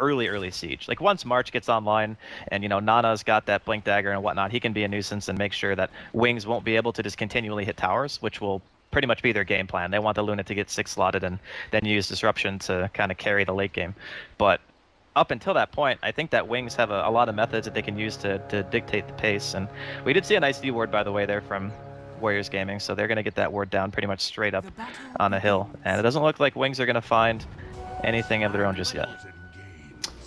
early siege. Like once March gets online and, you know, Nana's got that Blink Dagger and whatnot, he can be a nuisance and make sure that Wings won't be able to just continually hit towers, which will pretty much be their game plan. They want the Luna to get 6 slotted and then use Disruption to kind of carry the late game. But up until that point, I think that Wings have a lot of methods that they can use to dictate the pace. And we did see a nice D ward, by the way, there from Warriors Gaming, so they're going to get that ward down pretty much straight up on a hill. And it doesn't look like Wings are going to find anything of their own just yet.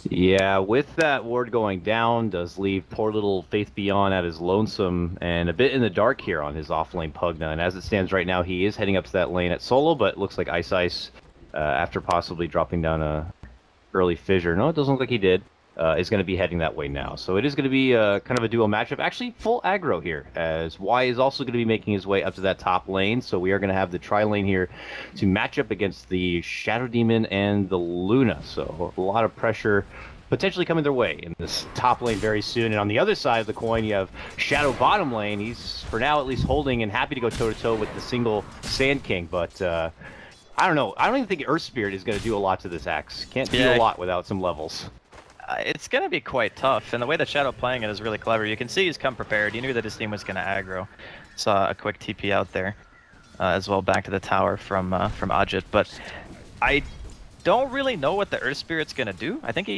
Yeah, with that ward going down, does leave poor little Faith Beyond at his lonesome and a bit in the dark here on his off-lane Pugna. And as it stands right now, he is heading up to that lane at solo, but it looks like Ice, after possibly dropping down a early fissure, no, it doesn't look like he did, is going to be heading that way now. So it is going to be kind of a duo matchup. Actually, full aggro here, as Y is also going to be making his way up to that top lane. So we are going to have the tri-lane here to match up against the Shadow Demon and the Luna. So a lot of pressure potentially coming their way in this top lane very soon. And on the other side of the coin, you have Shadow bottom lane. He's, for now, at least holding and happy to go toe-to-toe with the single Sand King. But I don't know. I don't even think Earth Spirit is going to do a lot to this Axe. Can't do a lot without some levels. It's going to be quite tough, and the way that Shadow playing it is really clever. You can see he's come prepared. He knew that his team was going to aggro. Saw a quick TP out there as well back to the tower from Ajit. But I don't really know what the Earth Spirit's going to do. I think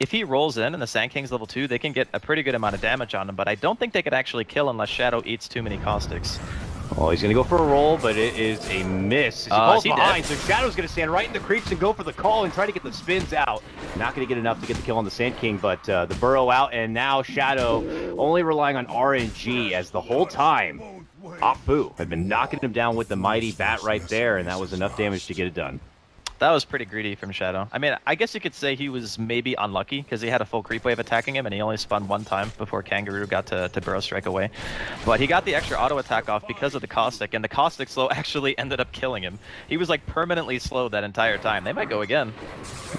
if he rolls in and the Sand King's level 2, they can get a pretty good amount of damage on him, but I don't think they could actually kill unless Shadow eats too many caustics. Oh, he's going to go for a roll, but it is a miss. As he falls behind, so Shadow's going to stand right in the creeps and go for the call and try to get the spins out. Not going to get enough to get the kill on the Sand King, but the burrow out, and now Shadow only relying on RNG, as the whole time Apu had been knocking him down with the mighty bat right there, and that was enough damage to get it done. That was pretty greedy from Shadow. I mean, I guess you could say he was maybe unlucky because he had a full creep wave attacking him and he only spun one time before Kangaroo got to burrow strike away. But he got the extra auto attack off because of the caustic, and the caustic slow actually ended up killing him. He was like permanently slowed that entire time. They might go again.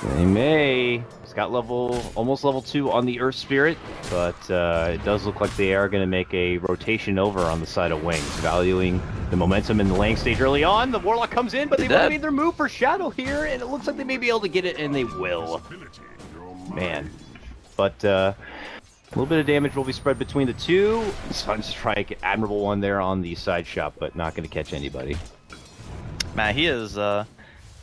They may. He's got almost level 2 on the Earth Spirit, but it does look like they are going to make a rotation over on the side of Wings, valuing the momentum in the lane stage early on. The Warlock comes in, but they've already made their move for Shadow here, and it looks like they may be able to get it, and they will. Man. But a little bit of damage will be spread between the two. Sunstrike, admirable one there on the side shot, but not going to catch anybody. Man, he is...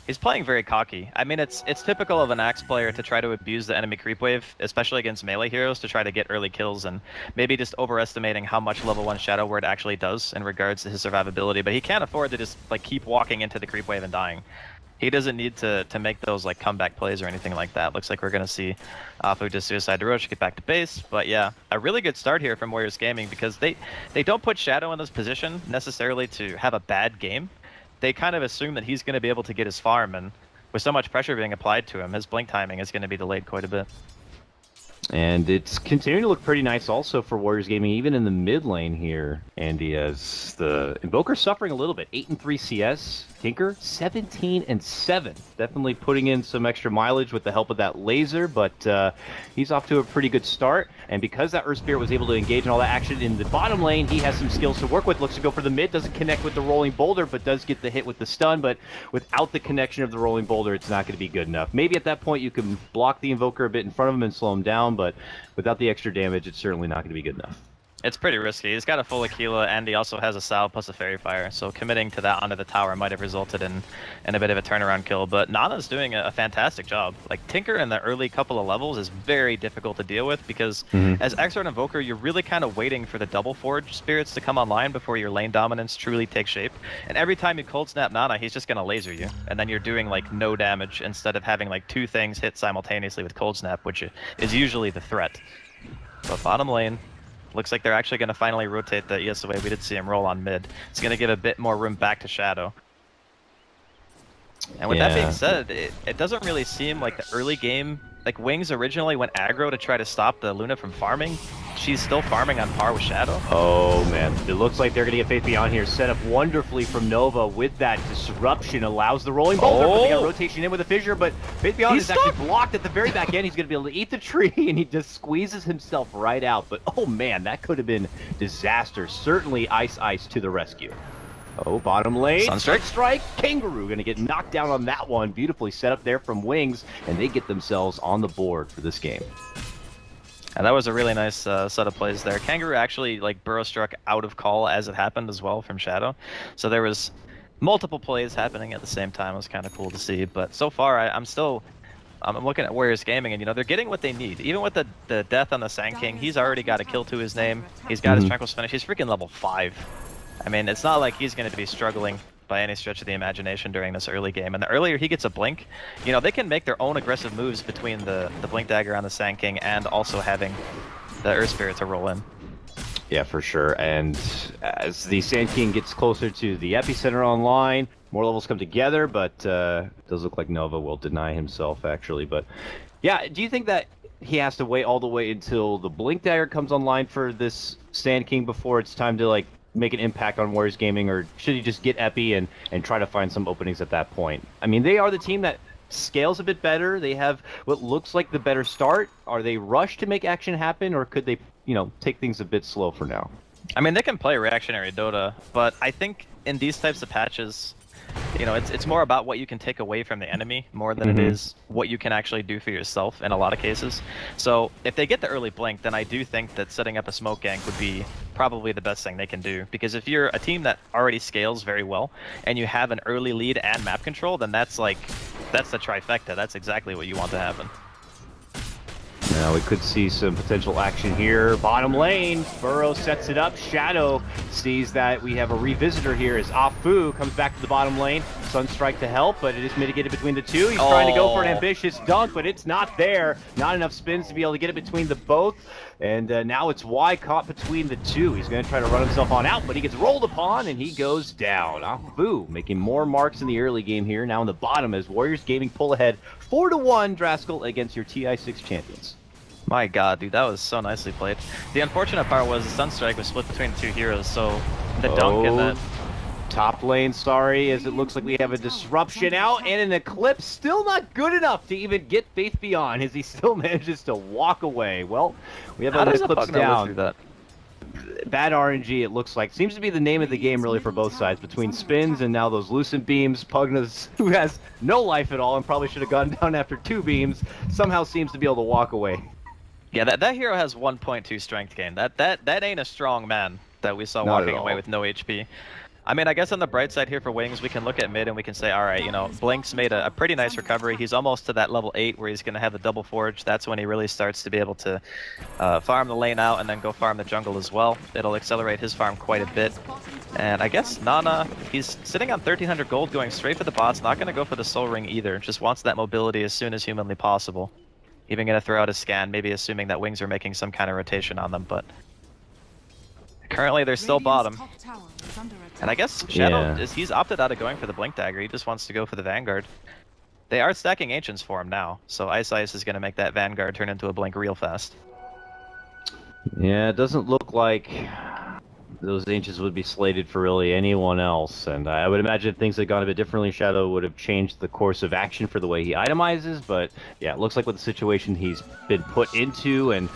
He's playing very cocky. I mean, it's typical of an Axe player to try to abuse the enemy creep wave, especially against melee heroes, to try to get early kills, and maybe just overestimating how much level 1 Shadow Word actually does in regards to his survivability, but he can't afford to just like keep walking into the creep wave and dying. He doesn't need to make those like comeback plays or anything like that. Looks like we're going to see Apu just suicide Roche, get back to base. But yeah, a really good start here from Warriors Gaming, because they don't put Shadow in this position necessarily to have a bad game. They kind of assume that he's going to be able to get his farm, and with so much pressure being applied to him, his blink timing is going to be delayed quite a bit. And it's continuing to look pretty nice also for Warriors Gaming, even in the mid lane here, Andy, as the Invoker's suffering a little bit. 8-3 CS, Tinker 17-7. Definitely putting in some extra mileage with the help of that laser, but he's off to a pretty good start. And because that Earth Spirit was able to engage in all that action in the bottom lane, he has some skills to work with. Looks to go for the mid, doesn't connect with the rolling boulder, but does get the hit with the stun. But without the connection of the rolling boulder, it's not going to be good enough. Maybe at that point you can block the Invoker a bit in front of him and slow him down, but without the extra damage, it's certainly not going to be good enough. It's pretty risky. He's got a full Aquila, and he also has a Salve plus a Fairy Fire, so committing to that onto the tower might have resulted in a bit of a turnaround kill. But Nana's doing a fantastic job. Like, Tinker in the early couple of levels is very difficult to deal with, because as Exort Invoker, you're really kind of waiting for the double Forge spirits to come online before your lane dominance truly takes shape. And every time you cold snap Nana, he's just going to laser you, and then you're doing like no damage instead of having like 2 things hit simultaneously with cold snap, which is usually the threat. But bottom lane, looks like they're actually going to finally rotate the ESOA. We did see him roll on mid. It's going to give a bit more room back to Shadow. And with that being said, it doesn't really seem like the early game, like Wings originally went aggro to try to stop the Luna from farming. She's still farming on par with Shadow. Oh man, it looks like they're going to get Faith Beyond here, set up wonderfully from Nova with that disruption, allows the rolling boulder, but they got rotation in with a fissure, but Faith Beyond is actually blocked at the very back end. He's going to be able to eat the tree, and he just squeezes himself right out. But oh man, that could have been disaster. Certainly Ice to the rescue. Oh, bottom lane. Sunstrike. Sunstrike. Kangaroo going to get knocked down on that one. Beautifully set up there from Wings, and they get themselves on the board for this game. And that was a really nice set of plays there. Kangaroo actually like burrow struck out of call as it happened as well from Shadow. So there was multiple plays happening at the same time. It was kind of cool to see. But so far, I'm looking at Warriors Gaming, and they're getting what they need. Even with the death on the Sand King, he's already got a kill to his name. He's got his Tranquil's finish. He's freaking level 5. I mean, it's not like he's going to be struggling by any stretch of the imagination during this early game. And the earlier he gets a blink, they can make their own aggressive moves between the blink dagger on the Sand King and also having the Earth Spirit to roll in. Yeah, for sure. And as the Sand King gets closer to the epicenter online, more levels come together, but it does look like Nova will deny himself, actually. But yeah, do you think that he has to wait all the way until the blink dagger comes online for this Sand King before it's time to make an impact on Warriors Gaming, or should he just get Epi and try to find some openings at that point? I mean, they are the team that scales a bit better. They have what looks like the better start. Are they rushed to make action happen, or could they, take things a bit slow for now? I mean, they can play reactionary Dota, but I think in these types of patches, it's more about what you can take away from the enemy more than it is what you can actually do for yourself in a lot of cases. So if they get the early blink, then I do think that setting up a smoke gank would be probably the best thing they can do. Because if you're a team that already scales very well and you have an early lead and map control, then that's the trifecta. That's exactly what you want to happen. Now we could see some potential action here. Bottom lane, Burrow sets it up. Shadow sees that we have a revisitor here as Afu comes back to the bottom lane. Sunstrike to help, but it is mitigated between the two. He's trying to go for an ambitious dunk, but it's not there. Not enough spins to be able to get it between the both. And now it's Y caught between the two. He's going to try to run himself on out, but he gets rolled upon and he goes down. Afu making more marks in the early game here. Now in the bottom as Warriors Gaming pull ahead 4-1, Draskell, against your TI6 champions. My god, dude, that was so nicely played. The unfortunate part was the Sunstrike was split between the two heroes, so the dunk and the... Top lane, sorry, as it looks like we have a disruption out, and an Eclipse still not good enough to even get Faith Beyond, as he still manages to walk away. Well, we have an Eclipse down. Bad RNG, it looks like. Seems to be the name of the game, really, for both sides. Between spins and now those Lucent Beams, Pugna's, who has no life at all and probably should have gone down after 2 beams, somehow seems to be able to walk away. Yeah, that hero has 1.2 strength gain. That ain't a strong man that we saw walking away with no HP. I mean, I guess on the bright side here for Wings, we can look at mid and we can say, all right, Blink's made a pretty nice recovery. He's almost to that level 8 where he's going to have the double forge. That's when he really starts to be able to farm the lane out and then go farm the jungle as well. It'll accelerate his farm quite a bit. And I guess Nana, he's sitting on 1,300 gold, going straight for the bots, not going to go for the soul ring either. Just wants that mobility as soon as humanly possible. Even going to throw out a scan, maybe assuming that Wings are making some kind of rotation on them, but currently they're still bottom. And I guess Shadow, he's opted out of going for the Blink Dagger. He just wants to go for the Vanguard. They are stacking Ancients for him now, so Ice is going to make that Vanguard turn into a Blink real fast. Yeah, it doesn't look like those Ancients would be slated for really anyone else, and I would imagine if things had gone a bit differently, Shadow would have changed the course of action for the way he itemizes, but yeah, it looks like with the situation he's been put into and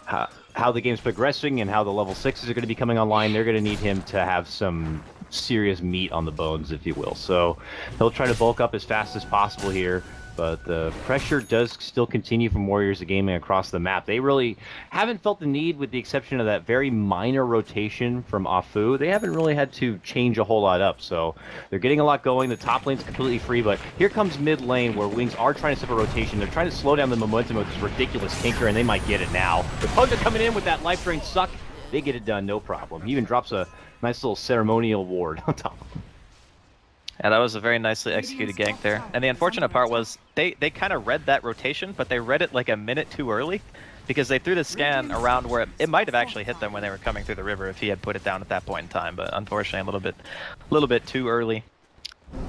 how the game's progressing and how the level 6s are going to be coming online, they're going to need him to have some serious meat on the bones, if you will. So he'll try to bulk up as fast as possible here, but the pressure does still continue from Warriors Gaming across the map. They really haven't felt the need, with the exception of that very minor rotation from Afu. They haven't really had to change a whole lot up, so they're getting a lot going. The top lane's completely free, but here comes mid lane where Wings are trying to set a rotation. They're trying to slow down the momentum of this ridiculous Tinker, and they might get it now. The Pugna coming in with that life drain suck. They get it done, no problem. He even drops a nice little ceremonial ward on top. Yeah, that was a very nicely executed gank there. And the unfortunate part was they kind of read that rotation, but they read it like a minute too early because they threw the scan around where it might have actually hit them when they were coming through the river if he had put it down at that point in time. But unfortunately, a little bit too early.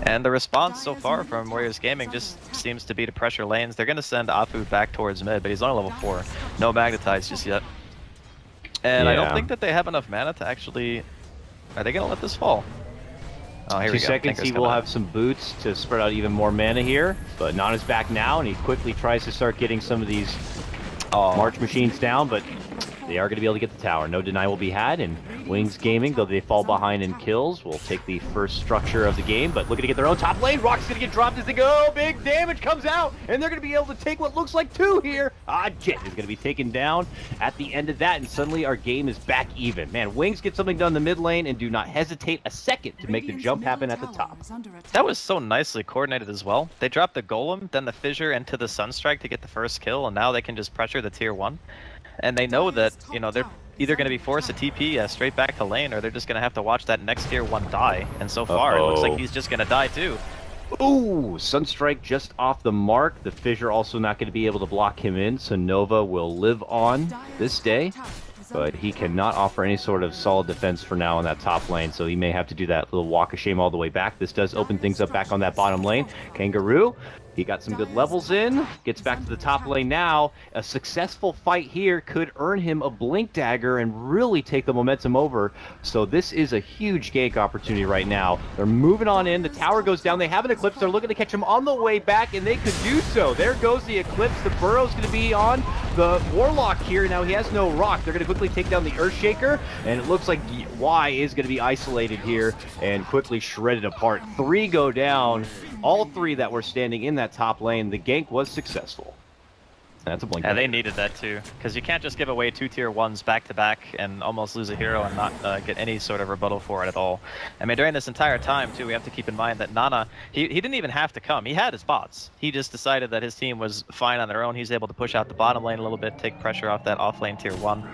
And the response so far from Warriors Gaming just seems to be to pressure lanes. They're going to send Afu back towards mid, but he's only level 4. No Magnetize just yet. And I don't think that they have enough mana to actually... Are they going to let this fall? Oh, here 2 we go. seconds, Tinker's he will have some boots to spread out even more mana here, but Nana's back now, and he quickly tries to start getting some of these March machines down, but they are going to be able to get the tower. No deny will be had, and Wings Gaming, though they fall behind in kills, will take the first structure of the game, but looking to get their own top lane. Rock's going to get dropped as they go. Big damage comes out, and they're going to be able to take what looks like 2 here. Jet is going to be taken down at the end of that, and suddenly our game is back even. Man, Wings get something done in the mid lane and do not hesitate a second to make the jump happen at the top. That was so nicely coordinated as well. They dropped the Golem, then the Fissure into the Sunstrike to get the first kill, and now they can just pressure the tier 1. And they know that, you know, they're either going to be forced to TP straight back to lane, or they're just going to have to watch that next tier 1 die. And so far, it looks like he's just going to die too. Ooh, Sunstrike just off the mark. The Fissure also not going to be able to block him in, so Nova will live on this day. But he cannot offer any sort of solid defense for now in that top lane, so he may have to do that little walk of shame all the way back. This does open things up back on that bottom lane. Kangaroo, he got some good levels in, gets back to the top lane now. A successful fight here could earn him a Blink Dagger and really take the momentum over. So this is a huge gank opportunity right now. They're moving on in, the tower goes down, they have an Eclipse, they're looking to catch him on the way back, and they could do so. There goes the Eclipse, the Burrow's going to be on the Warlock here. Now he has no rock, they're going to quickly take down the Earthshaker, and it looks like Y is going to be isolated here and quickly shredded apart. 3 go down. All 3 that were standing in that top lane, the gank was successful. That's a blink. Yeah, they needed that too, because you can't just give away 2 tier 1s back to back and almost lose a hero and not get any sort of rebuttal for it at all. I mean, during this entire time too, we have to keep in mind that Nana, he didn't even have to come. He had his bots. He just decided that his team was fine on their own. He's able to push out the bottom lane a little bit, take pressure off that off lane tier 1.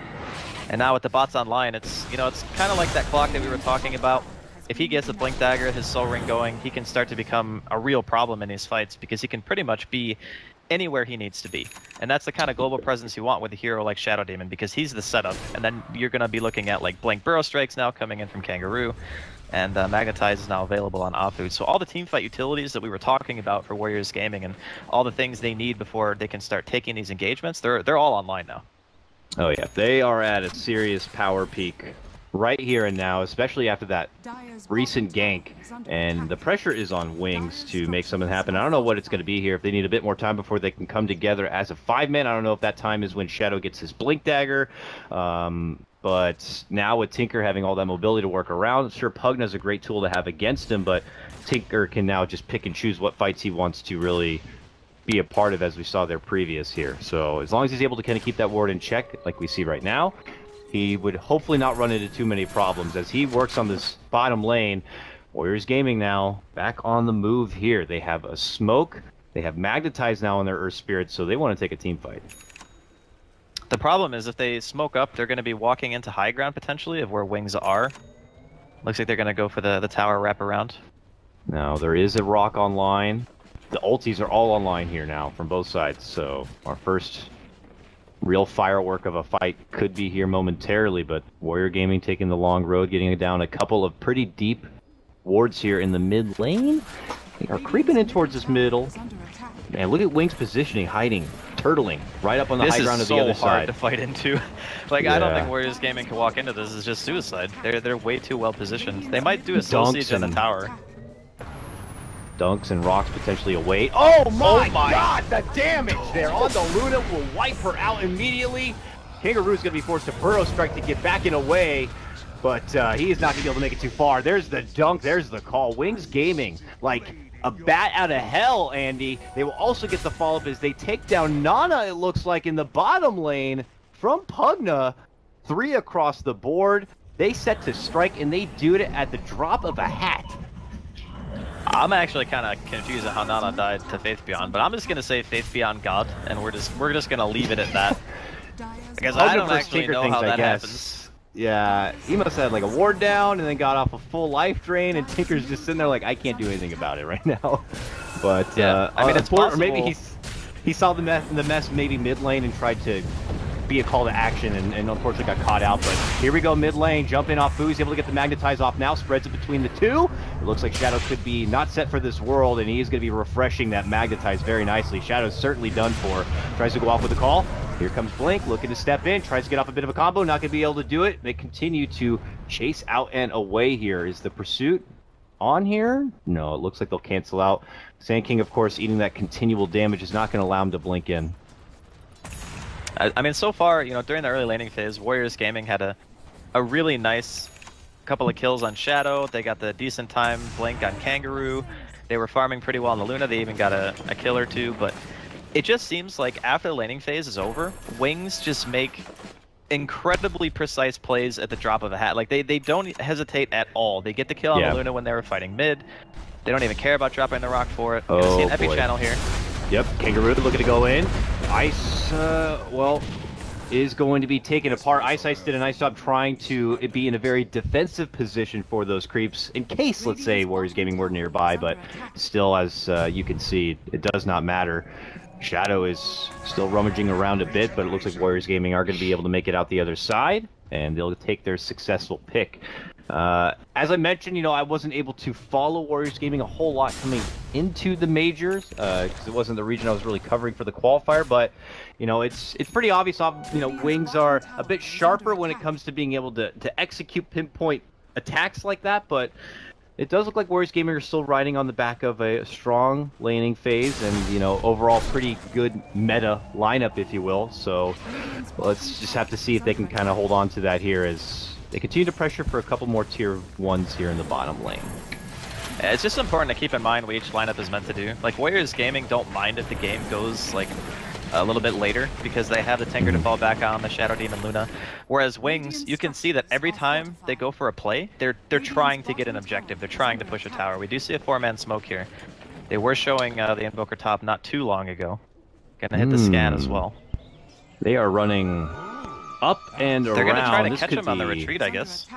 And now with the bots online, it's, you know, it's kind of like that clock that we were talking about. If he gets a Blink Dagger, his Soul Ring going, he can start to become a real problem in these fights because he can pretty much be anywhere he needs to be. And that's the kind of global presence you want with a hero like Shadow Demon, because he's the setup. And then you're going to be looking at like Blink Burrow Strikes now coming in from Kangaroo, and Magnetize is now available on Afu. So all the teamfight utilities that we were talking about for Warriors Gaming and all the things they need before they can start taking these engagements, they're all online now. Oh yeah, they are at a serious power peak right here and now, especially after that recent gank, and the pressure is on Wings to make something happen. I don't know what it's going to be here, if they need a bit more time before they can come together as a 5-man. I don't know if that time is when Shadow gets his Blink Dagger, but now with Tinker having all that mobility to work around, sure, Pugna's a great tool to have against him, but Tinker can now just pick and choose what fights he wants to really be a part of, as we saw there previous here. So as long as he's able to kind of keep that ward in check like we see right now, he would hopefully not run into too many problems as he works on this bottom lane. Warriors Gaming now back on the move here. They have a smoke, they have Magnetize now on their Earth Spirit, so they want to take a team fight. The problem is if they smoke up, they're going to be walking into high ground potentially of where Wings are. Looks like they're going to go for the tower wraparound. Now there is a rock online. The ultis are all online here now from both sides, so our first real firework of a fight could be here momentarily, but Warrior Gaming taking the long road, getting down a couple of pretty deep wards here in the mid lane. They are creeping in towards this middle. Man, look at Wings positioning, hiding, turtling right up on the high ground of the other side. This is so hard to fight into. Like, yeah. I don't think Warriors Gaming can walk into this. It's just suicide. They're way too well positioned. They might do a soul siege in the tower. Dunks and rocks potentially away. Oh my god, the damage there on the Luna will wipe her out immediately. Kangaroo's going to be forced to Burrow Strike to get back in away, but he is not going to be able to make it too far. There's the dunk, there's the call. Wings Gaming, like a bat out of hell, Andy. They will also get the follow-up as they take down Nana, it looks like, in the bottom lane from Pugna. 3 across the board. They set to strike, and they do it at the drop of a hat. I'm actually kind of confused at how Nana died to Faith Beyond, but I'm just gonna say Faith Beyond God, and we're just gonna leave it at that. Because I don't actually know how that happens. Yeah, he must have had like a ward down and then got off a full life drain, and Tinker's just sitting there like, I can't do anything about it right now. But yeah, I mean, it's possible. Or maybe he saw the mess maybe mid lane and tried to be a call to action, and unfortunately got caught out. But here we go, mid lane, jump in off Foo. He's able to get the Magnetize off now, spreads it between the two. It looks like Shadow could be not set for this world, and he is going to be refreshing that Magnetize very nicely. Shadow's certainly done for. Tries to go off with the call. Here comes Blink, looking to step in, tries to get off a bit of a combo, not going to be able to do it. They continue to chase out and away here. Is the pursuit on here? No, it looks like they'll cancel out. Sand King, of course, eating that continual damage is not going to allow him to blink in. I mean, so far, you know, during the early laning phase, Warriors Gaming had a a really nice couple of kills on Shadow. They got the decent time blink on Kangaroo. They were farming pretty well on the Luna. They even got a kill or two, but it just seems like after the laning phase is over, Wings just make incredibly precise plays at the drop of a hat. Like, they don't hesitate at all. They get the kill on the Luna when they were fighting mid. They don't even care about dropping the rock for it. We're gonna see an epic channel here. Yep, Kangaroo looking to go in. Ice, well, is going to be taken apart. Ice did a nice job trying to be in a very defensive position for those creeps, in case, let's say, Warriors Gaming were nearby, but still, as you can see, it does not matter. Shadow is still rummaging around a bit, but it looks like Warriors Gaming are going to be able to make it out the other side, and they'll take their successful pick. As I mentioned, you know, I wasn't able to follow Warriors Gaming a whole lot coming into the majors, because it wasn't the region I was really covering for the qualifier, but, you know, it's pretty obvious, you know, Wings are a bit sharper when it comes to being able to execute pinpoint attacks like that, but it does look like Warriors Gaming are still riding on the back of a strong laning phase and, you know, overall pretty good meta lineup, if you will. So let's just have to see if they can kind of hold on to that here as they continue to pressure for a couple more tier 1s here in the bottom lane. It's just important to keep in mind what each lineup is meant to do. Like, Warriors Gaming don't mind if the game goes, like, a little bit later because they have the Tinker to fall back on, the Shadow Demon Luna. Whereas Wings, you can see that every time they go for a play, they're trying to get an objective. They're trying to push a tower. We do see a 4-man smoke here. They were showing the Invoker top not too long ago. Gonna hit the scan as well. They are running up and They're around. They're gonna try to catch him on the retreat, I guess.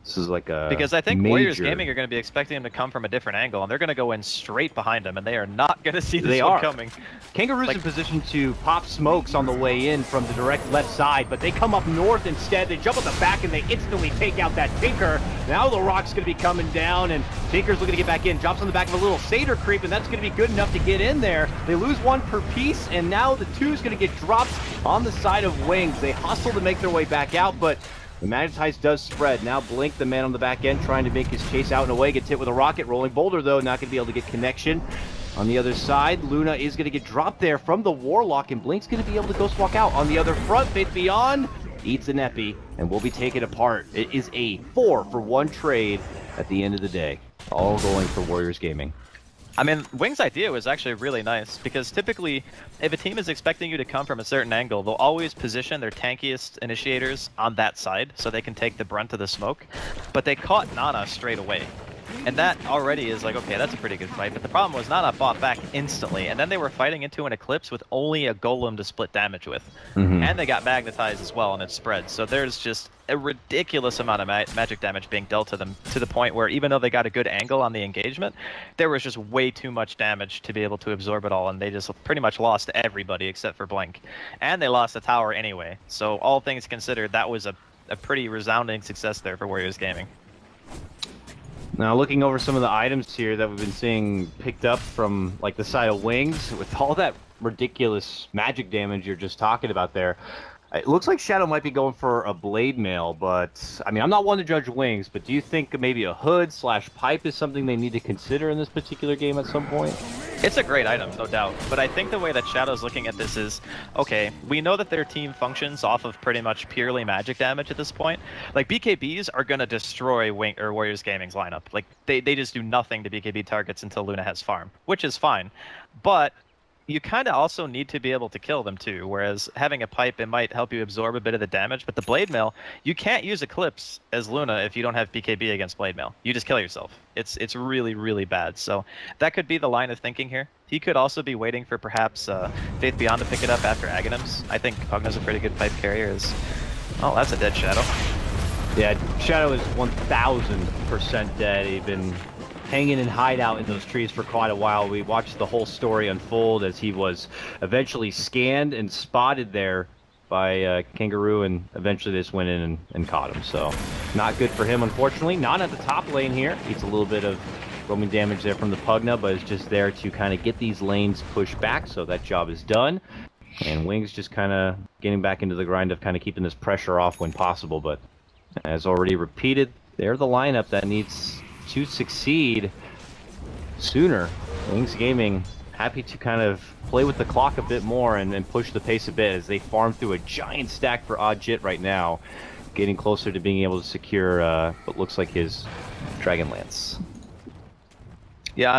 This is like a because I think Warriors Gaming are going to be expecting him to come from a different angle, and they're going to go in straight behind him, and they are not going to see this one coming. Kangaroo's in position to pop smokes on the way in from the direct left side, but they come up north instead. They jump on the back, and they instantly take out that Tinker. Now the rock's going to be coming down, and Tinker's looking to get back in. Drops on the back of a little Satyr creep, and that's going to be good enough to get in there. They lose one per piece, and now the 2's going to get dropped on the side of Wings. They hustle to make their way back out, but the Magetize does spread. Now Blink, the man on the back end, trying to make his chase out and away. Gets hit with a rocket. Rolling Boulder, though, not going to be able to get connection. On the other side, Luna is going to get dropped there from the Warlock, and Blink's going to be able to ghost walk out. On the other front, Faith Beyond eats an epi and will be taken apart. It is a 4-for-1 trade at the end of the day. All going for Warriors Gaming. I mean, Wing's idea was actually really nice, because typically, if a team is expecting you to come from a certain angle, they'll always position their tankiest initiators on that side, so they can take the brunt of the smoke. But they caught Nana straight away. And that already is like, okay, that's a pretty good fight. But the problem was Nana fought back instantly, and then they were fighting into an Eclipse with only a Golem to split damage with. And they got magnetized as well, and it spread. So there's just a ridiculous amount of magic damage being dealt to them, to the point where even though they got a good angle on the engagement, there was just way too much damage to be able to absorb it all, and they just pretty much lost everybody except for Blink. And they lost the tower anyway. So all things considered, that was a pretty resounding success there for Warriors Gaming. Now, looking over some of the items here that we've been seeing picked up from, like, the side of Wings, with all that ridiculous magic damage you're just talking about there, it looks like Shadow might be going for a Blade Mail, but, I mean, I'm not one to judge Wings, but do you think maybe a hood/pipe is something they need to consider in this particular game at some point? It's a great item, no doubt, but I think the way that Shadow's looking at this is, okay, we know that their team functions off of pretty much purely magic damage at this point. Like, BKBs are going to destroy Warriors Gaming's lineup. Like, they just do nothing to BKB targets until Luna has farm, which is fine. But you kind of also need to be able to kill them too, whereas having a pipe, it might help you absorb a bit of the damage, but the Blade Mail, you can't use Eclipse as Luna if you don't have BKB against Blade Mail. You just kill yourself. It's really, really bad. So that could be the line of thinking here. He could also be waiting for perhaps Faith Beyond to pick it up after Aghanims. I think Pugna's a pretty good pipe carrier. Oh, that's a dead Shadow. Yeah, Shadow is 1000% dead. He's been hanging in hideout in those trees for quite a while. We watched the whole story unfold as he was eventually scanned and spotted there by Kangaroo, and eventually they just went in and caught him. So not good for him, unfortunately. Not at the top lane here. Eats a little bit of roaming damage there from the Pugna, but is just there to kind of get these lanes pushed back, so that job is done. And Wings just kind of getting back into the grind of kind of keeping this pressure off when possible, but as already repeated, they're the lineup that needs to succeed sooner. Wings Gaming happy to kind of play with the clock a bit more and push the pace a bit as they farm through a giant stack for Odd Jit right now. getting closer to being able to secure what looks like his Dragon Lance. Yeah,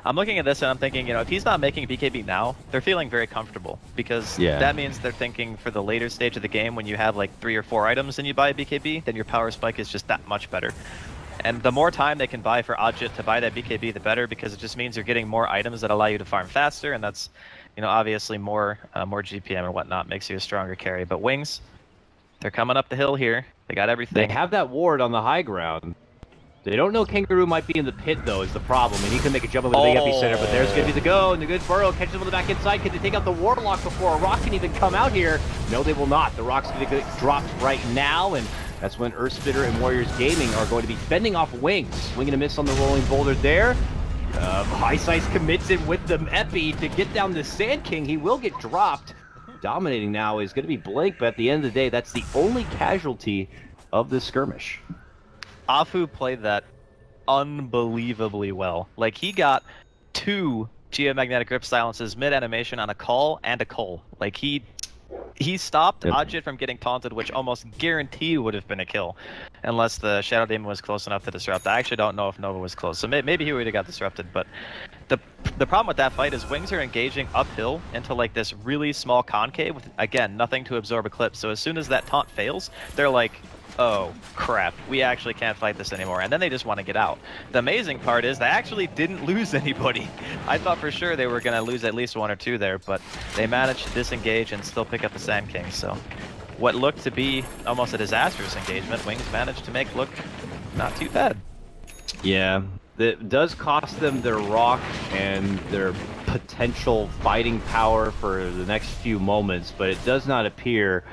I'm looking at this and I'm thinking, you know, if he's not making BKB now, they're feeling very comfortable because that means they're thinking for the later stage of the game when you have like 3 or 4 items and you buy a BKB, then your power spike is just that much better. And the more time they can buy for Ajit to buy that BKB, the better, because it just means you're getting more items that allow you to farm faster, and that's, you know, obviously more GPM and whatnot makes you a stronger carry. But Wings, they're coming up the hill here. They got everything. They have that ward on the high ground. They don't know Kangaroo might be in the pit, though, is the problem. And he can make a jump over the big epicenter, but there's going to be the go. And the good burrow catches him on the back inside. Can they take out the Warlock before a rock can even come out here? No, they will not. The rock's going to get dropped right now, and that's when Earthspitter and Warriors Gaming are going to be fending off Wings. Swinging a miss on the rolling boulder there. High Size commits it with the Epi to get down the Sand King. He will get dropped. Dominating now is going to be Blink, but at the end of the day, that's the only casualty of this skirmish. Afu played that unbelievably well. Like, he got 2 geomagnetic grip silences mid-animation on a call and a Cole. Like, he stopped Ajit from getting taunted, which almost guaranteed would have been a kill, unless the Shadow Demon was close enough to disrupt. I actually don't know if Nova was close, so maybe he would have got disrupted, but the problem with that fight is Wings are engaging uphill into like this really small concave with, again, nothing to absorb a clip, so as soon as that taunt fails, they're like, oh crap, we actually can't fight this anymore, and then they just want to get out. The amazing part is they actually didn't lose anybody. I thought for sure they were going to lose at least 1 or 2 there, but they managed to disengage and still pick up the Sand King. So what looked to be almost a disastrous engagement, Wings managed to make look not too bad. Yeah, it does cost them their rock and their potential fighting power for the next few moments, but it does not appear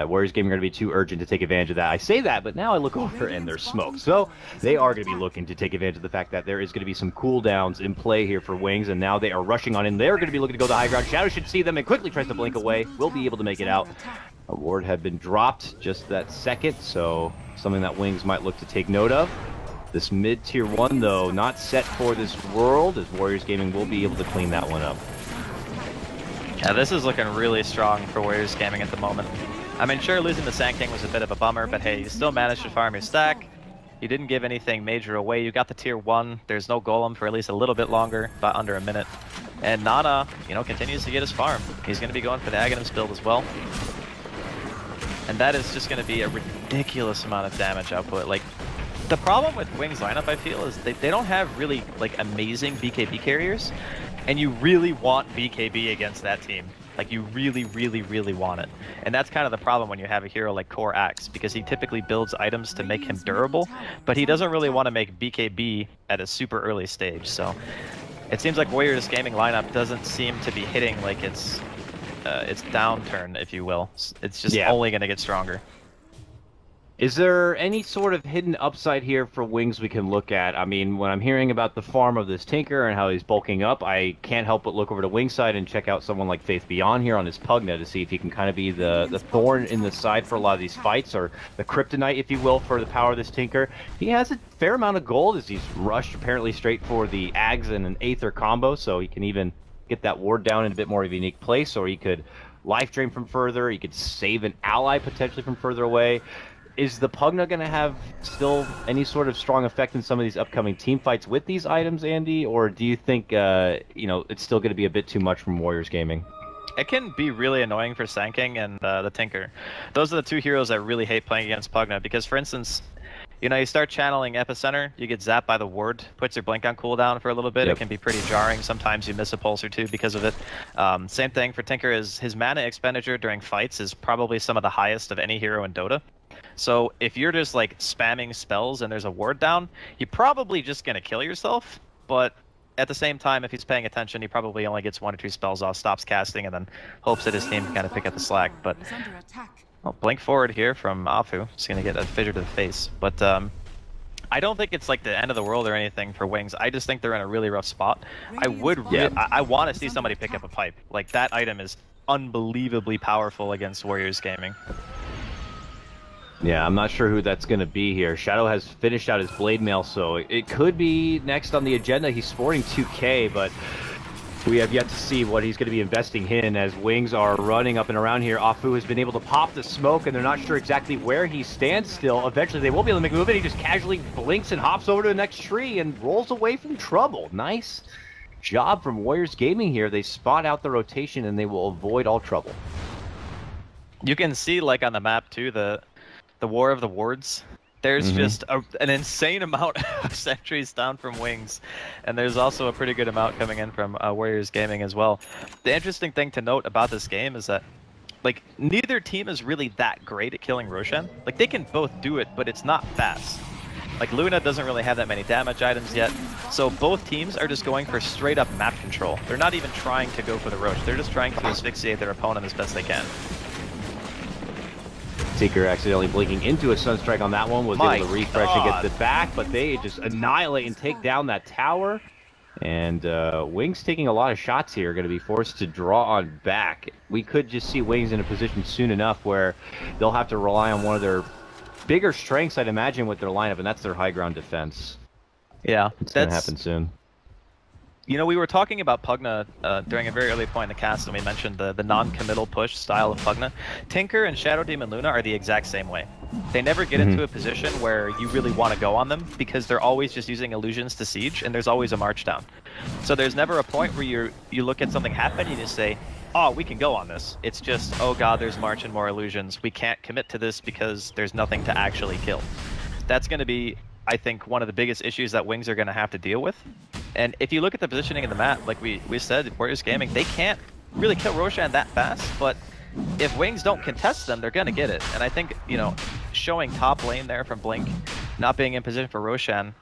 Warriors Gaming are going to be too urgent to take advantage of that. I say that, but now I look over and there's smoke. So they are going to be looking to take advantage of the fact that there is going to be some cooldowns in play here for Wings, and now they are rushing on in. They're going to be looking to go to the high ground. Shadow should see them and quickly tries to blink away. Will be able to make it out. A ward had been dropped just that second, so something that Wings might look to take note of. This mid-tier 1, though, not set for this world, as Warriors Gaming will be able to clean that one up. Yeah, this is looking really strong for Warriors Gaming at the moment. I mean, sure, losing the Sand King was a bit of a bummer, but hey, you still managed to farm your stack. You didn't give anything major away. You got the tier 1. There's no golem for at least a little bit longer, about under a minute. And Nana, you know, continues to get his farm. He's going to be going for the Aghanim's build as well. And that is just going to be a ridiculous amount of damage output. Like, the problem with Wings lineup, I feel, is they don't have really, like, amazing BKB carriers. And you really want BKB against that team. Like, you really, really, really want it. And that's kind of the problem when you have a hero like Core Axe, because he typically builds items to make him durable, but he doesn't really want to make BKB at a super early stage. So it seems like Warriors Gaming lineup doesn't seem to be hitting like its downturn, if you will. It's just only going to get stronger. Is there any sort of hidden upside here for Wings we can look at? I mean, when I'm hearing about the farm of this Tinker and how he's bulking up, I can't help but look over to Wings side and check out someone like Faith Beyond here on his Pugna to see if he can kind of be the thorn in the side for a lot of these fights, or the kryptonite, if you will, for the power of this Tinker. He has a fair amount of gold as he's rushed apparently straight for the Ags and an Aether combo, so he can even get that ward down in a bit more of a unique place, or he could life drain from further, he could save an ally potentially from further away. Is the Pugna going to have still any sort of strong effect in some of these upcoming team fights with these items, Andy? Or do you think, you know, it's still going to be a bit too much from Warriors Gaming? It can be really annoying for Sand King and the Tinker. Those are the 2 heroes I really hate playing against Pugna, because, for instance, you know, you start channeling Epicenter, you get zapped by the ward, puts your blink on cooldown for a little bit. It can be pretty jarring. Sometimes you miss a pulse or 2 because of it. Same thing for Tinker, is his mana expenditure during fights is probably some of the highest of any hero in Dota. So if you're just like spamming spells and there's a ward down, you're probably just going to kill yourself. But at the same time, if he's paying attention, he probably only gets 1 or 2 spells off, stops casting, and then hopes that his team can kind of pick up the slack. But well, blink forward here from Afu. Just going to get a fissure to the face. But I don't think it's like the end of the world or anything for Wings. I just think they're in a really rough spot. I want to see somebody pick up a pipe. Like, that item is unbelievably powerful against Warriors Gaming. Yeah, I'm not sure who that's going to be here. Shadow has finished out his Blade Mail, so it could be next on the agenda. He's sporting 2K, but We have yet to see what he's going to be investing in as Wings are running up and around here. Afu has been able to pop the smoke, and they're not sure exactly where he stands still. Eventually, they will be able to make a move, and he just casually blinks and hops over to the next tree and rolls away from trouble. Nice job from Warriors Gaming here. They spot out the rotation, and they will avoid all trouble. You can see, like, on the map, too, the War of the Wards. There's just an insane amount of sentries down from Wings, and there's also a pretty good amount coming in from Warriors Gaming as well. The interesting thing to note about this game is that, like, neither team is really that great at killing Roshan. Like, they can both do it, but it's not fast. Like, Luna doesn't really have that many damage items yet, so both teams are just going for straight-up map control. They're not even trying to go for the Rosh. They're just trying to asphyxiate their opponent as best they can. Seeker accidentally blinking into a Sunstrike on that one, was able to refresh and get the back, but they just annihilate and take down that tower. And Wings taking a lot of shots here, going to be forced to draw on back. We could just see Wings in a position soon enough where they'll have to rely on one of their bigger strengths, I'd imagine, with their lineup, and that's their high ground defense. Yeah, it's going to happen soon. You know, we were talking about Pugna during a very early point in the cast, and we mentioned the non-committal push style of Pugna. Tinker and Shadow Demon Luna are the exact same way. They never get into a position where you really want to go on them, because they're always just using illusions to siege, and there's always a march down. So there's never a point where you look at something happen and you just say, oh, we can go on this. It's just, oh god, there's march and more illusions. We can't commit to this because there's nothing to actually kill. That's going to be, I think, one of the biggest issues that Wings are going to have to deal with. And if you look at the positioning of the map, like we said, Warriors Gaming, they can't really kill Roshan that fast, but if Wings don't contest them, they're going to get it. And I think, you know, showing top lane there from Blink, not being in position for Roshan,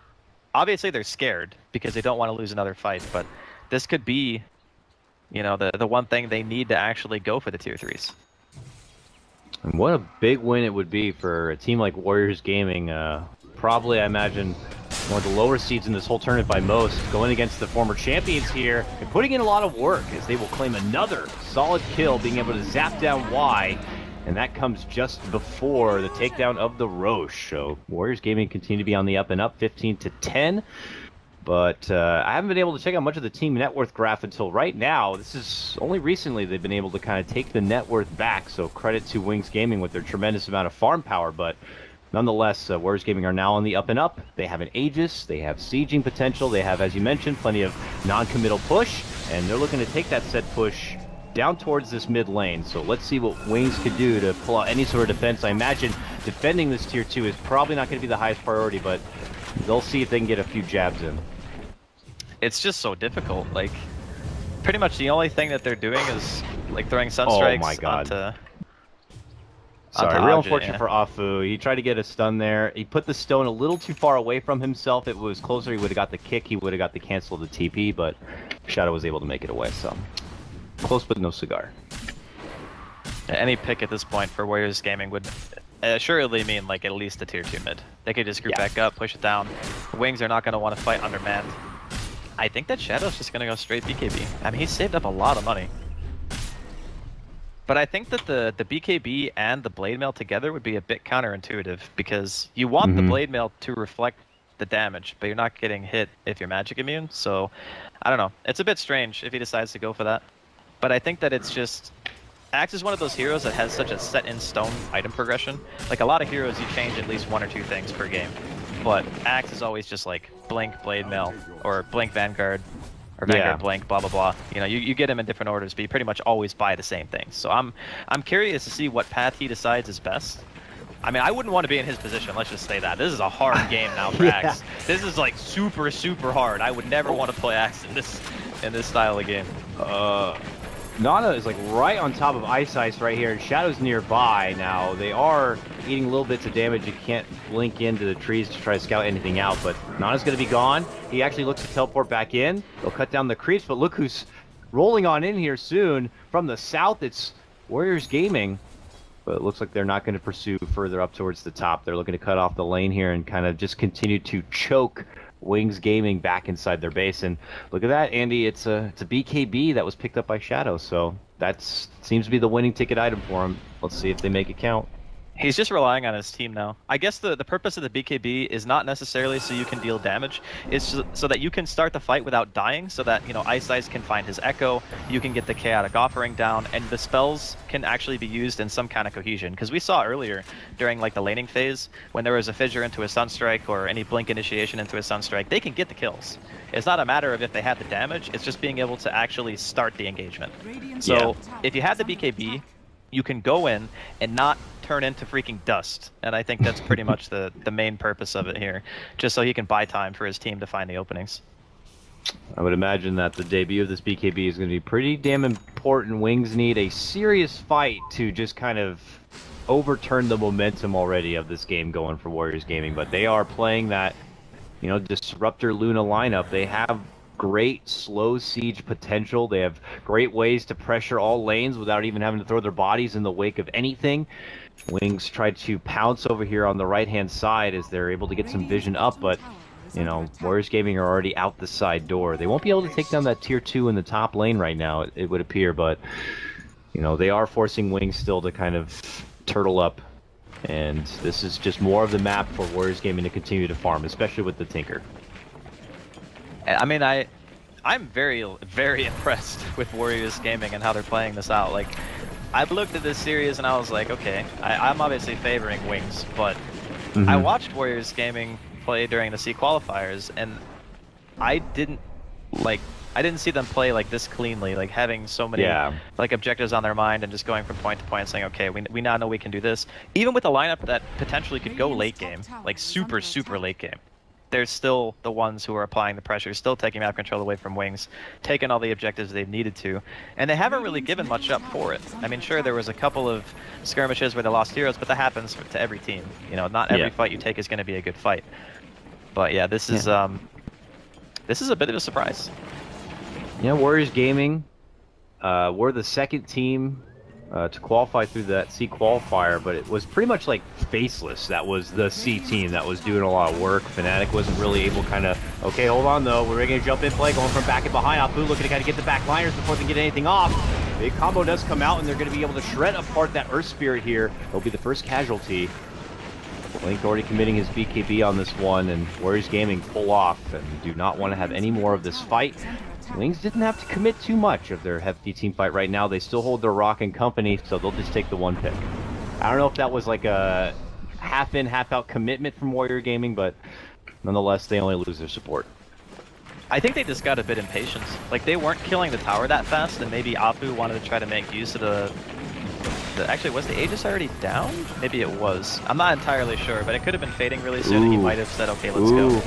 obviously they're scared because they don't want to lose another fight, but this could be, you know, the one thing they need to actually go for the tier 3s. And what a big win it would be for a team like Warriors Gaming. Probably, I imagine, one of the lower seeds in this whole tournament by most, going against the former champions here and putting in a lot of work as they will claim another solid kill, being able to zap down Y, and that comes just before the takedown of the Roche. So Warriors Gaming continue to be on the up and up, 15-10. But I haven't been able to check out much of the team net worth graph until right now. This is only recently they've been able to kind of take the net worth back, so credit to Wings Gaming with their tremendous amount of farm power. But nonetheless, Warriors Gaming are now on the up and up. They have an Aegis, they have sieging potential, they have, as you mentioned, plenty of non-committal push, and they're looking to take that set push down towards this mid lane. So let's see what Wings could do to pull out any sort of defense. I imagine defending this tier 2 is probably not going to be the highest priority, but they'll see if they can get a few jabs in. It's just so difficult. Like, pretty much the only thing that they're doing is like throwing Sunstrikes. Oh my god. Onto Sorry, real Object, unfortunate for Afu. He tried to get a stun there. He put the stone a little too far away from himself. If it was closer, he would have got the kick. He would have got the cancel of the TP, but Shadow was able to make it away. So close, but no cigar. Any pick at this point for Warriors Gaming would assuredly mean like at least a tier 2 mid. They could just group back up, push it down. The Wings are not going to want to fight undermanned. I think that Shadow's just going to go straight BKB. I mean, he saved up a lot of money. But I think that the BKB and the Blade Mail together would be a bit counterintuitive, because you want the Blade Mail to reflect the damage, but you're not getting hit if you're magic immune. So, I don't know. It's a bit strange if he decides to go for that. But I think that it's just... Axe is one of those heroes that has such a set-in-stone item progression. Like, a lot of heroes, you change at least 1 or 2 things per game. But Axe is always just like Blink, Blade Mail, or Blink Vanguard, or Vanguard Blink, blah blah blah. You know, you get him in different orders, but you pretty much always buy the same things. So I'm curious to see what path he decides is best. I mean, I wouldn't want to be in his position, let's just say that. This is a hard game now for Axe. This is like super, super hard. I would never want to play Axe in this style of game. Nana is like right on top of Ice right here, and Shadow's nearby. Now, they are eating little bits of damage. You can't blink into the trees to try to scout anything out, but Nana's going to be gone. He actually looks to teleport back in. They'll cut down the creeps, but look who's rolling on in here soon. From the south, it's Warriors Gaming, but it looks like they're not going to pursue further up towards the top. They're looking to cut off the lane here and kind of just continue to choke Wings Gaming back inside their base. And look at that, Andy, it's a BKB that was picked up by Shadow, so that seems to be the winning ticket item for him. Let's see if they make it count. He's just relying on his team now. I guess the purpose of the BKB is not necessarily so you can deal damage. It's so that you can start the fight without dying, so that, you know, Ice can find his Echo, you can get the Chaotic Offering down, and the spells can actually be used in some kind of cohesion. Because we saw earlier, during like the laning phase, when there was a Fissure into a Sunstrike or any Blink Initiation into a Sunstrike, they can get the kills. It's not a matter of if they have the damage, it's just being able to actually start the engagement. So if you have the BKB, you can go in and not turn into freaking dust. And I think that's pretty much the main purpose of it here, just so he can buy time for his team to find the openings. I would imagine that the debut of this BKB is going to be pretty damn important. Wings need a serious fight to just kind of overturn the momentum already of this game going for Warriors Gaming, but they are playing that, you know, Disruptor Luna lineup. They have great slow siege potential. They have great ways to pressure all lanes without even having to throw their bodies in the wake of anything. Wings try to pounce over here on the right-hand side as they're able to get some vision up, but, you know, Warriors Gaming are already out the side door. They won't be able to take down that tier 2 in the top lane right now, it would appear, but, you know, they are forcing Wings still to kind of turtle up, and this is just more of the map for Warriors Gaming to continue to farm, especially with the Tinker. I mean, I'm very, very impressed with Warriors Gaming and how they're playing this out. Like, I looked at this series and I was like, okay, I'm obviously favoring Wings, but I watched Warriors Gaming play during the C qualifiers, and I didn't see them play like this cleanly, like having so many like objectives on their mind and just going from point to point and saying, okay, we now know we can do this. Even with a lineup that potentially could go late game, like super late game, they're still the ones who are applying the pressure, still taking map control away from Wings, taking all the objectives they've needed to, and they haven't really given much up for it. I mean, sure, there was a couple of skirmishes where they lost heroes, but that happens to every team. You know, not every fight you take is going to be a good fight. But yeah, this is a bit of a surprise. Yeah, Warriors Gaming, we're the second team to qualify through that C qualifier, but it was pretty much like Faceless. That was the C team that was doing a lot of work. Fnatic wasn't really able to kind of, okay, hold on though, we're going to jump in play, going from back and behind. Apu looking to kind of get the back liners before they get anything off. Big combo does come out, and they're going to be able to shred apart that Earth Spirit here. They'll be the first casualty. Link already committing his BKB on this one, and Warriors Gaming pull off and do not want to have any more of this fight. Wings didn't have to commit too much of their hefty team fight right now. They still hold their rock and company, so they'll just take the one pick. I don't know if that was like a half-in, half-out commitment from Warrior Gaming, but nonetheless, they only lose their support. I think they just got a bit impatient. Like, they weren't killing the tower that fast, and maybe Apu wanted to try to make use of the... Actually, was the Aegis already down? Maybe it was. I'm not entirely sure, but it could have been fading really soon, and he might have said, okay, let's go.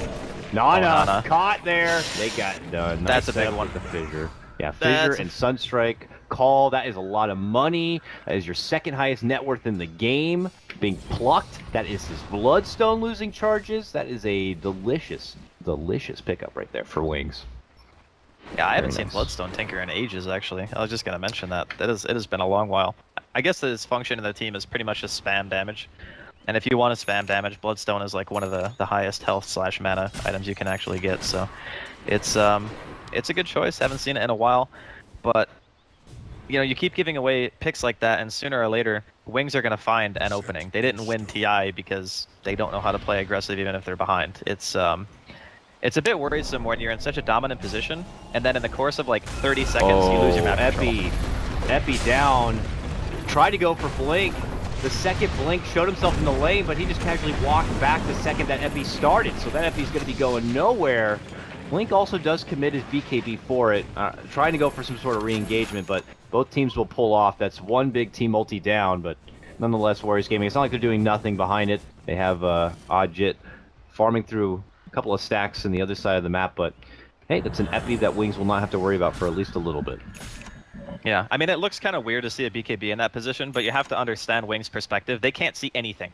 Nana caught there. They got done. That's a big one. The Fissure. Yeah, Fissure and Sunstrike. Call. That is a lot of money. That is your second highest net worth in the game. Being plucked. That is his Bloodstone losing charges. That is a delicious pickup right there for Wings. Yeah, I haven't seen Bloodstone Tinker in ages, actually. I was just going to mention that. It has been a long while. I guess his function in the team is pretty much just spam damage. And if you want to spam damage, Bloodstone is like one of the highest health / mana items you can actually get. So it's a good choice. Haven't seen it in a while, but you know, you keep giving away picks like that, and sooner or later, Wings are going to find an opening. They didn't win TI because they don't know how to play aggressive, even if they're behind. It's a bit worrisome when you're in such a dominant position, and then in the course of like 30 seconds, you lose your map control. Epi down. Tried to go for Blink. The second Blink showed himself in the lane, but he just casually walked back the second that Epi started. So that Epi's going to be going nowhere. Blink also does commit his BKB for it, trying to go for some sort of re-engagement, but both teams will pull off. That's one big team multi down, but nonetheless, Warriors Gaming, it's not like they're doing nothing behind it. They have Oddjit farming through a couple of stacks on the other side of the map, but hey, that's an Epi that Wings will not have to worry about for at least a little bit. Yeah, I mean, it looks kind of weird to see a BKB in that position, but you have to understand Wings' perspective. They can't see anything.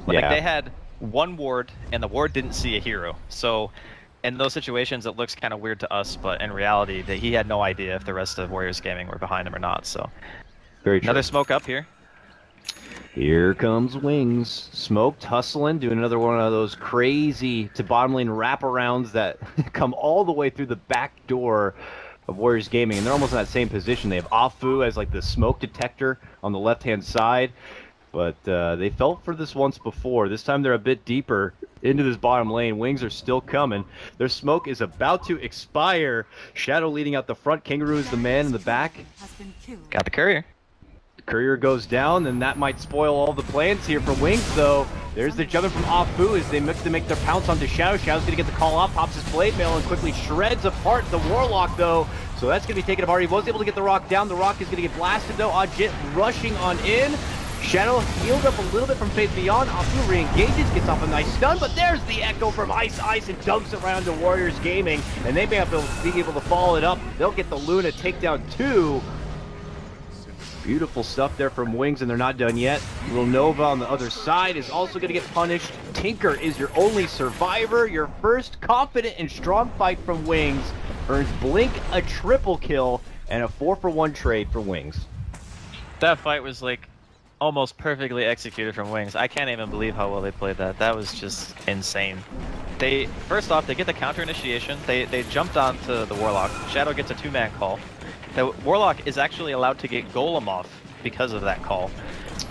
Like, they had one ward, and the ward didn't see a hero. So, in those situations, it looks kind of weird to us, but in reality, he had no idea if the rest of Warriors Gaming were behind him or not. So, very true. Another smoke up here. Here comes Wings. Smoked, hustling, doing another one of those crazy to bottom lane wraparounds that come all the way through the back door of Warriors Gaming, and they're almost in that same position. They have Afu as like the smoke detector on the left-hand side. But they fell for this once before. This time they're a bit deeper into this bottom lane. Wings are still coming. Their smoke is about to expire. Shadow leading out the front. Kangaroo is the man in the back. Got the courier. Courier goes down, and that might spoil all the plans here for Wings, though. There's the jumping from Afu as they look to make their pounce onto Shadow. Shadow's going to get the call off, pops his blade mail, and quickly shreds apart the Warlock, though. So that's going to be taken apart. He was able to get the Rock down. The Rock is going to get blasted, though. Ajit rushing on in. Shadow healed up a little bit from Faith Beyond. Afu re-engages, gets off a nice stun, but there's the Echo from Ice and dumps it around to Warriors Gaming, and they may have to be able to follow it up. They'll get the Luna takedown too. Beautiful stuff there from Wings, and they're not done yet. Little Nova on the other side is also going to get punished. Tinker is your only survivor. Your first confident and strong fight from Wings earns Blink a triple kill and a 4-for-1 trade for Wings. That fight was like almost perfectly executed from Wings. I can't even believe how well they played that. That was just insane. First off, they get the counter initiation. They jumped onto the Warlock. Shadow gets a 2-man call. The Warlock is actually allowed to get Golem off because of that call.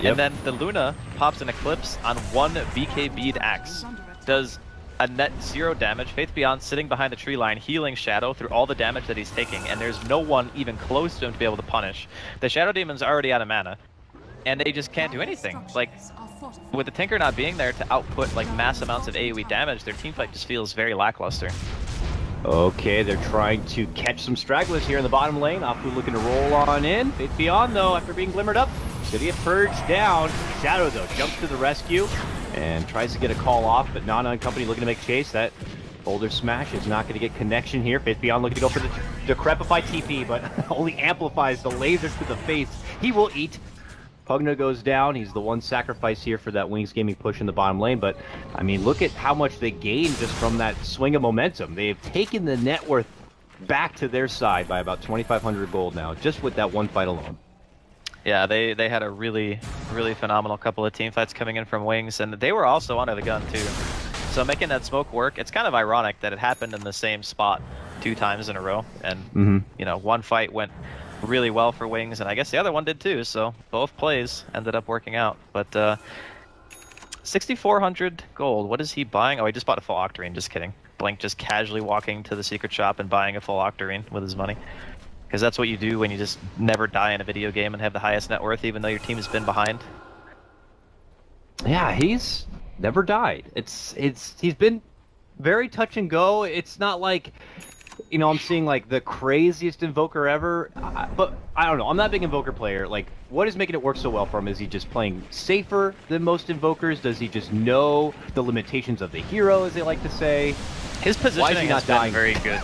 Yep. And then the Luna pops an Eclipse on one BKB'd axe. Does a net 0 damage. Faith Beyond sitting behind the tree line, healing Shadow through all the damage that he's taking, and there's no one even close to him to be able to punish. The Shadow Demon's already out of mana, and they just can't do anything. Like, with the Tinker not being there to output like mass amounts of AoE damage, their teamfight just feels very lackluster. Okay, they're trying to catch some stragglers here in the bottom lane. Afu looking to roll on in. Faith Beyond, though, after being glimmered up, he's going to get purged down. Shadow, though, jumps to the rescue and tries to get a call off, but Nana and company looking to make chase. That boulder smash is not going to get connection here. Faith Beyond looking to go for the Decrepify TP, but only amplifies the lasers to the face. He will eat. Pugna goes down. He's the one sacrifice here for that Wings Gaming push in the bottom lane. But, I mean, look at how much they gained just from that swing of momentum. They have taken the net worth back to their side by about 2,500 gold now, just with that one fight alone. Yeah, they had a really, really phenomenal couple of team fights coming in from Wings, and they were also under the gun, too. So making that smoke work, it's kind of ironic that it happened in the same spot 2 times in a row. And, you know, one fight went really well for Wings, and I guess the other one did too, so both plays ended up working out. But 6,400 gold, what is he buying? Oh, he just bought a full Octarine, just kidding. Blink just casually walking to the secret shop and buying a full Octarine with his money. Because that's what you do when you just never die in a video game and have the highest net worth, even though your team has been behind. Yeah, he's never died. He's been very touch and go. It's not like, you know, I'm seeing like the craziest Invoker ever, but I don't know. I'm not a big Invoker player. Like, what is making it work so well for him? Is he just playing safer than most Invokers? Does he just know the limitations of the hero, as they like to say? His positioning has been very good.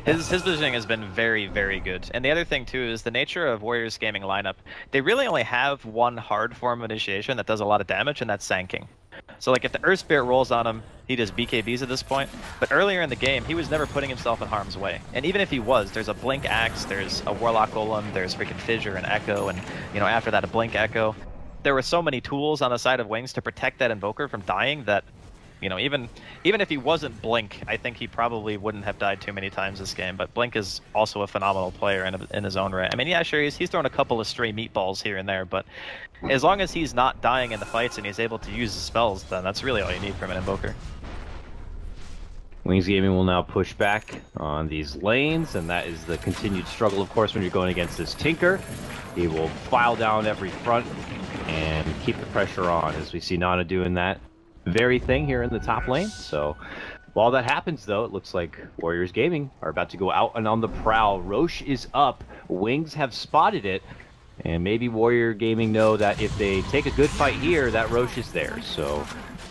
His positioning has been very, very good. And the other thing, too, is the nature of Warriors Gaming lineup. They really only have one hard form of initiation that does a lot of damage, and that's Sanking. So, like, if the Earth Spirit rolls on him, he does BKBs at this point. But earlier in the game, he was never putting himself in harm's way. And even if he was, there's a Blink Axe, there's a Warlock Golem, there's freaking Fissure and Echo, and, you know, after that, a Blink Echo. There were so many tools on the side of Wings to protect that Invoker from dying that, you know, even if he wasn't Blink, I think he probably wouldn't have died too many times this game. But Blink is also a phenomenal player in his own right. I mean, yeah, sure, he's thrown a couple of stray meatballs here and there, but as long as he's not dying in the fights and he's able to use his spells, then that's really all you need from an Invoker. Wings Gaming will now push back on these lanes, and that is the continued struggle, of course, when you're going against this Tinker. He will file down every front and keep the pressure on, as we see Nana doing that very thing here in the top lane. So while that happens, though, it looks like Warriors Gaming are about to go out and on the prowl. Roche is up. Wings have spotted it, and maybe Warrior Gaming know that if they take a good fight here, that Roche is there. So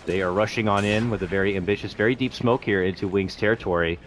they are rushing on in with a very ambitious, very deep smoke here into Wings territory,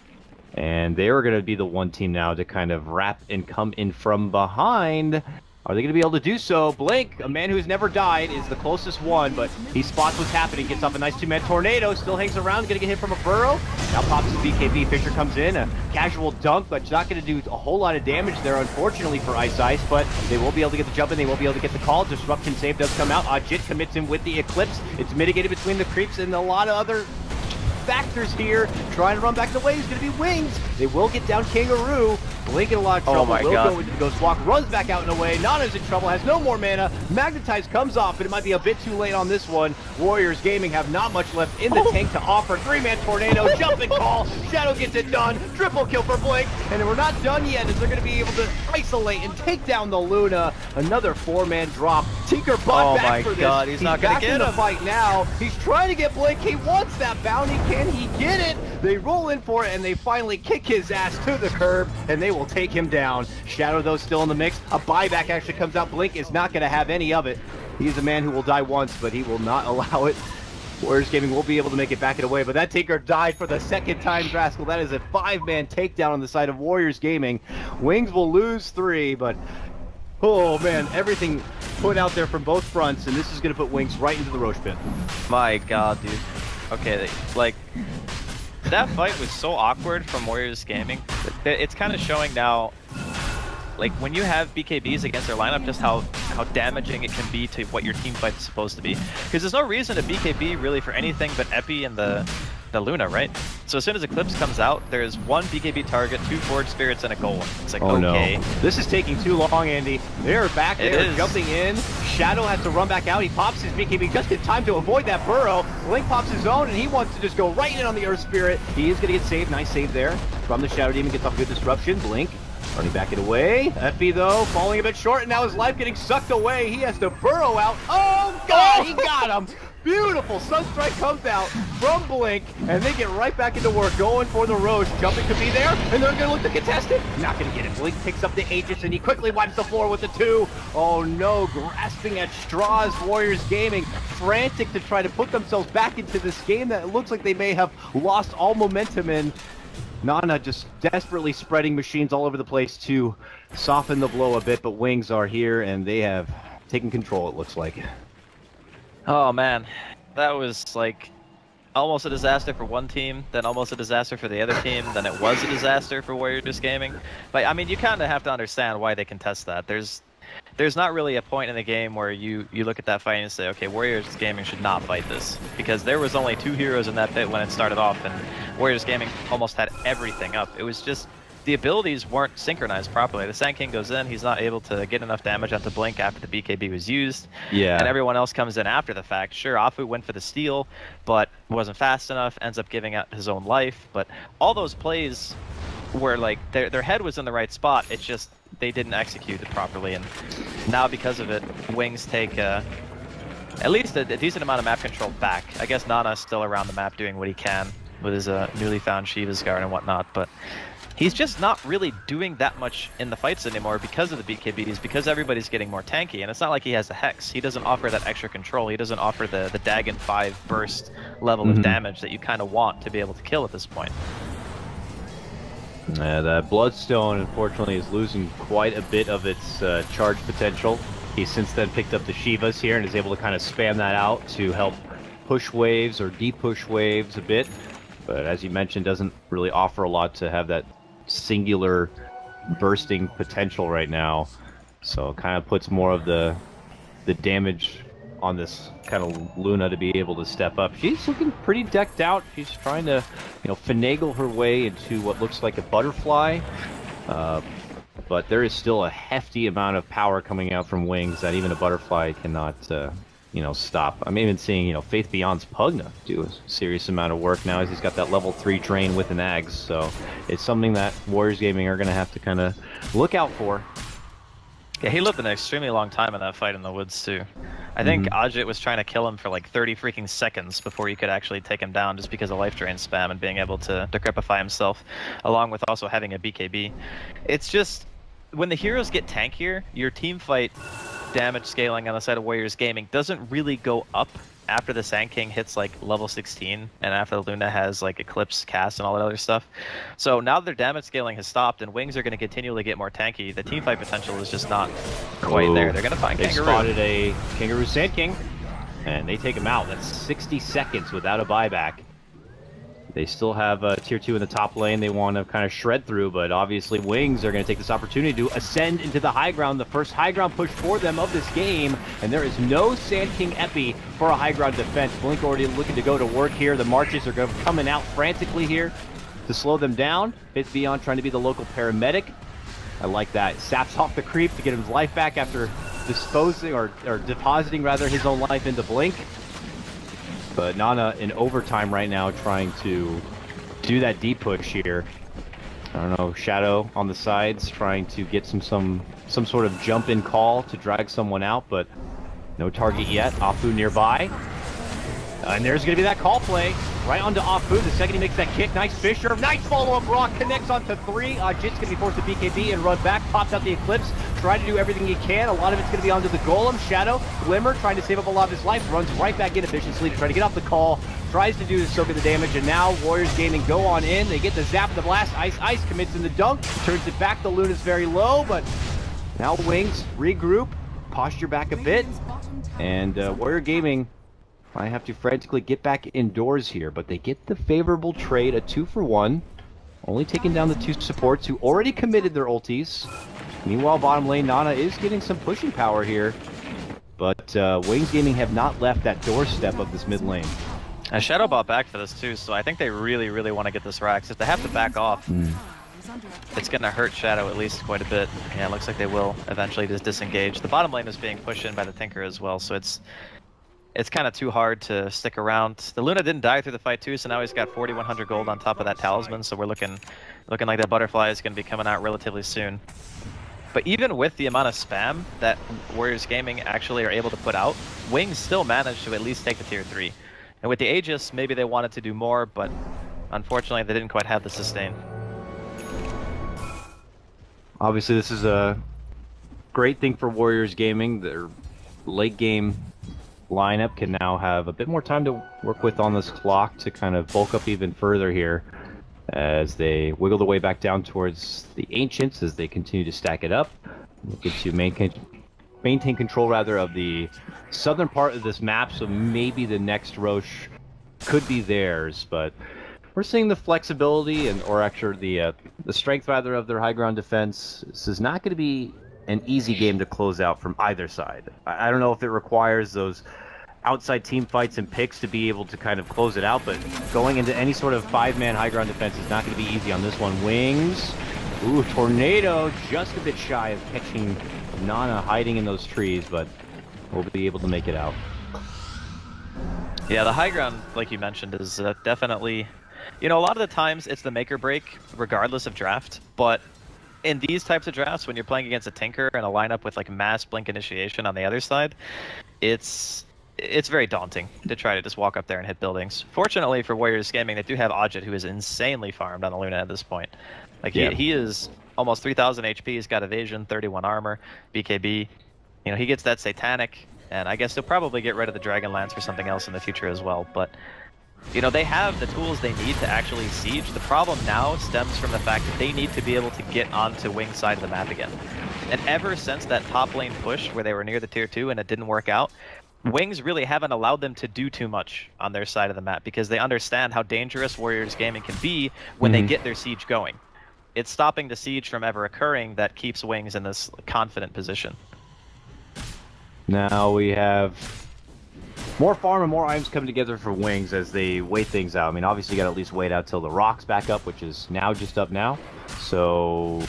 and they are going to be the one team now to kind of wrap and come in from behind. Are they going to be able to do so? Blink, a man who's never died, is the closest one, but he spots what's happening, gets off a nice 2-man tornado, still hangs around, going to get hit from a burrow. Now pops his BKB, Fissure comes in, a casual dunk, but it's not going to do a whole lot of damage there, unfortunately, for Ice, but they will be able to get the jump in, they will be able to get the call. Disruption save does come out. Ajit commits him with the Eclipse. It's mitigated between the creeps and a lot of other factors here. Trying to run back the way is going to be Wings. They will get down Kangaroo. Blink in a lot of trouble. Oh my will God. go into the Ghost Walk, runs back out and away. Nana's in trouble, has no more mana. Magnetize comes off, but it might be a bit too late on this one. Warriors Gaming have not much left in the tank to offer. 3-man tornado, jump and call. Shadow gets it done. Triple kill for Blink. And we're not done yet as they're going to be able to isolate and take down the Luna. Another 4-man drop. Tinker bought back for this. God, he's not going to back get in the him. fight now. He's trying to get Blink. He wants that bounty. Can he get it? They roll in for it, and they finally kick his ass to the curb, and they will take him down. Shadow, though, still in the mix. A buyback actually comes out. Blink is not going to have any of it. He's a man who will die once, but he will not allow it. Warriors Gaming will be able to make it back and away, but that Tinker died for the second time, Drascal. That is a 5-man takedown on the side of Warriors Gaming. Wings will lose 3, but oh man, everything put out there from both fronts, and this is going to put Wings right into the Roche pit. My God, dude. Okay, like, that fight was so awkward from Warriors Gaming. It's kind of showing now, like, when you have BKBs against their lineup, just how damaging it can be to what your team fight is supposed to be. Because there's no reason to BKB really for anything but Epi and the Luna, right? So as soon as Eclipse comes out, there's 1 BKB target, 2 Forge Spirits, and a Golem. It's like, oh, okay. No. This is taking too long, Andy. They're back there, jumping in. Shadow has to run back out. He pops his BKB just in time to avoid that burrow. Link pops his own, and he wants to just go right in on the Earth Spirit. He is going to get saved. Nice save there from the Shadow Demon. Gets off good disruption. Blink running back it away. Effie, though, falling a bit short, and now his life getting sucked away. He has to burrow out. Oh, God, he got him. Beautiful. Sunstrike comes out from Blink, and they get right back into work, going for the Roche. Jumping to be there, and they're going to look to contest it. Not going to get it. Blink picks up the Aegis, and he quickly wipes the floor with the 2. Oh, no. Grasping at straws, Warriors Gaming, frantic to try to put themselves back into this game that it looks like they may have lost all momentum in. Nana just desperately spreading machines all over the place to soften the blow a bit, but Wings are here, and they have taken control, it looks like. Oh man, that was like almost a disaster for one team, then almost a disaster for the other team, then it was a disaster for Warriors Gaming. But I mean, you kind of have to understand why they contest that. There's not really a point in the game where you look at that fight and say, okay, Warriors Gaming should not fight this, because there was only 2 heroes in that pit when it started off, and Warriors Gaming almost had everything up. It was just the abilities weren't synchronized properly. The Sand King goes in, he's not able to get enough damage onto Blink after the BKB was used. Yeah. And everyone else comes in after the fact. Sure, Afu went for the steal, but wasn't fast enough, ends up giving out his own life. But all those plays were like, their head was in the right spot, it's just they didn't execute it properly. And now because of it, Wings take at least a decent amount of map control back. I guess Nana's still around the map doing what he can with his newly found Shiva's Guard and whatnot, but he's just not really doing that much in the fights anymore because of the BKBs, because everybody's getting more tanky, and it's not like he has the Hex. He doesn't offer that extra control. He doesn't offer the Dagon 5 burst level of damage that you kind of want to be able to kill at this point. The Bloodstone, unfortunately, is losing quite a bit of its charge potential. He's since then picked up the Shivas here and is able to kind of spam that out to help push waves or de-push waves a bit. But as you mentioned, doesn't really offer a lot to have that singular bursting potential right now. So it kind of puts more of the damage on this kind of Luna to be able to step up. She's looking pretty decked out. She's trying to, finagle her way into what looks like a butterfly. But there is still a hefty amount of power coming out from Wings that even a butterfly cannot, stop. I'm even seeing, Faith Beyond's Pugna do a serious amount of work now as he's got that level 3 drain with an Ags. So it's something that Warriors Gaming are going to have to kind of look out for. Yeah, he lived an extremely long time in that fight in the woods, too. I think Ajit was trying to kill him for like 30 freaking seconds before you could actually take him down just because of life drain spam and being able to decrepify himself, along with also having a BKB. It's just, when the heroes get tankier, your team fight damage scaling on the side of Warriors Gaming doesn't really go up after the Sand King hits like level 16 and after the Luna has like Eclipse cast and all that other stuff. So now their damage scaling has stopped and Wings are going to continually get more tanky. The team fight potential is just not quite there. They're going to find Kangaroo. They spotted a Kangaroo Sand King and they take him out. That's 60 seconds without a buyback. They still have tier 2 in the top lane they want to kind of shred through, but obviously Wings are going to take this opportunity to ascend into the high ground, the first high ground push for them of this game, and there is no Sand King Epi for a high ground defense. Blink already looking to go to work here. The marches are coming out frantically here to slow them down. Beyond trying to be the local paramedic. I like that. Saps off the creep to get his life back after disposing, or depositing rather, his own life into Blink. But Nana in overtime right now trying to do that deep push here. I don't know, Shadow on the sides trying to get some sort of jump in call to drag someone out, but no target yet. Afu nearby. And there's going to be that call play right onto Afu. The second he makes that kick, nice Fisher. Nice follow-up rock, connects onto 3. Jit's going to be forced to BKB and run back, pops out the Eclipse, try to do everything he can. A lot of it's going to be onto the Golem. Shadow, Glimmer, trying to save up a lot of his life, runs right back in efficiently to try to get off the call, tries to do the soak of the damage, and now Warriors Gaming go on in. They get the zap of the blast. Ice commits in the dunk, turns it back. The Luna's very low, but now Wings regroup, posture back a bit, and Warrior Gaming I have to frantically get back indoors here, but they get the favorable trade, a 2-for-1. Only taking down the 2 supports who already committed their ultis. Meanwhile, bottom lane, Nana is getting some pushing power here. But Wings Gaming have not left that doorstep of this mid lane. And Shadow bought back for this too, so I think they really want to get this Rax. If they have to back off, it's going to hurt Shadow at least quite a bit. Yeah, it looks like they will eventually just disengage. The bottom lane is being pushed in by the Tinker as well, so it's kind of too hard to stick around. The Luna didn't die through the fight too, so now he's got 4,100 gold on top of that talisman, so we're looking like that butterfly is going to be coming out relatively soon. But even with the amount of spam that Warriors Gaming actually are able to put out, Wings still managed to at least take the tier 3. And with the Aegis, maybe they wanted to do more, but unfortunately they didn't quite have the sustain. Obviously this is a great thing for Warriors Gaming. Their late game lineup can now have a bit more time to work with on this clock to kind of bulk up even further here as they wiggle their way back down towards the Ancients as they continue to stack it up. Looking to maintain control rather of the southern part of this map, so maybe the next Roche could be theirs, but we're seeing the flexibility or actually the strength rather of their high ground defense. This is not going to be an easy game to close out from either side. I don't know if it requires those outside team fights and picks to be able to kind of close it out, but going into any sort of 5-man high ground defense is not going to be easy on this one. Wings, ooh, Tornado just a bit shy of catching Nana hiding in those trees, but we'll be able to make it out. Yeah, the high ground, like you mentioned, is definitely, you know, a lot of the times it's the make or break regardless of draft, but in these types of drafts, when you're playing against a Tinker and a lineup with like mass blink initiation on the other side, it's very daunting to try to just walk up there and hit buildings. Fortunately for Warriors Gaming, they do have Ajit, who is insanely farmed on the Luna at this point. Like he is almost 3,000 HP. He's got evasion, 31 armor, BKB. You know, he gets that Satanic, and I guess he'll probably get rid of the Dragon Lance for something else in the future as well. But you know, they have the tools they need to actually siege. The problem now stems from the fact that they need to be able to get onto Wing's side of the map again. And ever since that top lane push where they were near the tier 2 and it didn't work out, Wings really haven't allowed them to do too much on their side of the map because they understand how dangerous Warriors Gaming can be when they get their siege going. It's stopping the siege from ever occurring that keeps Wings in this confident position. Now we have more farm and more items coming together for Wings as they wait things out. I mean, obviously you got to at least wait out till the rock's back up, which is now just up now. So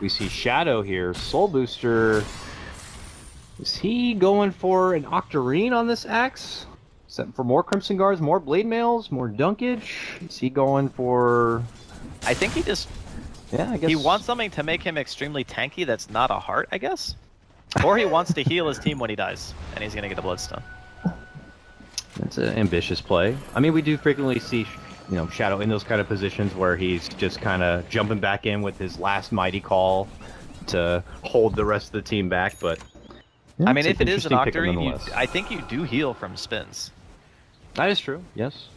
we see Shadow here. Soul Booster. Is he going for an Octarine on this axe? Is that for more Crimson Guards, more Blade Mails, more Dunkage? Is he going for... I think he just... Yeah, I guess... He wants something to make him extremely tanky that's not a heart, I guess? Or he wants to heal his team when he dies, and he's going to get the Bloodstone. That's an ambitious play. I mean, we do frequently see, you know, Shadow in those kind of positions where he's just kind of jumping back in with his last mighty call to hold the rest of the team back, but... Yeah, I mean, if it is an Octarine, I think you do heal from spins. That is true, yes.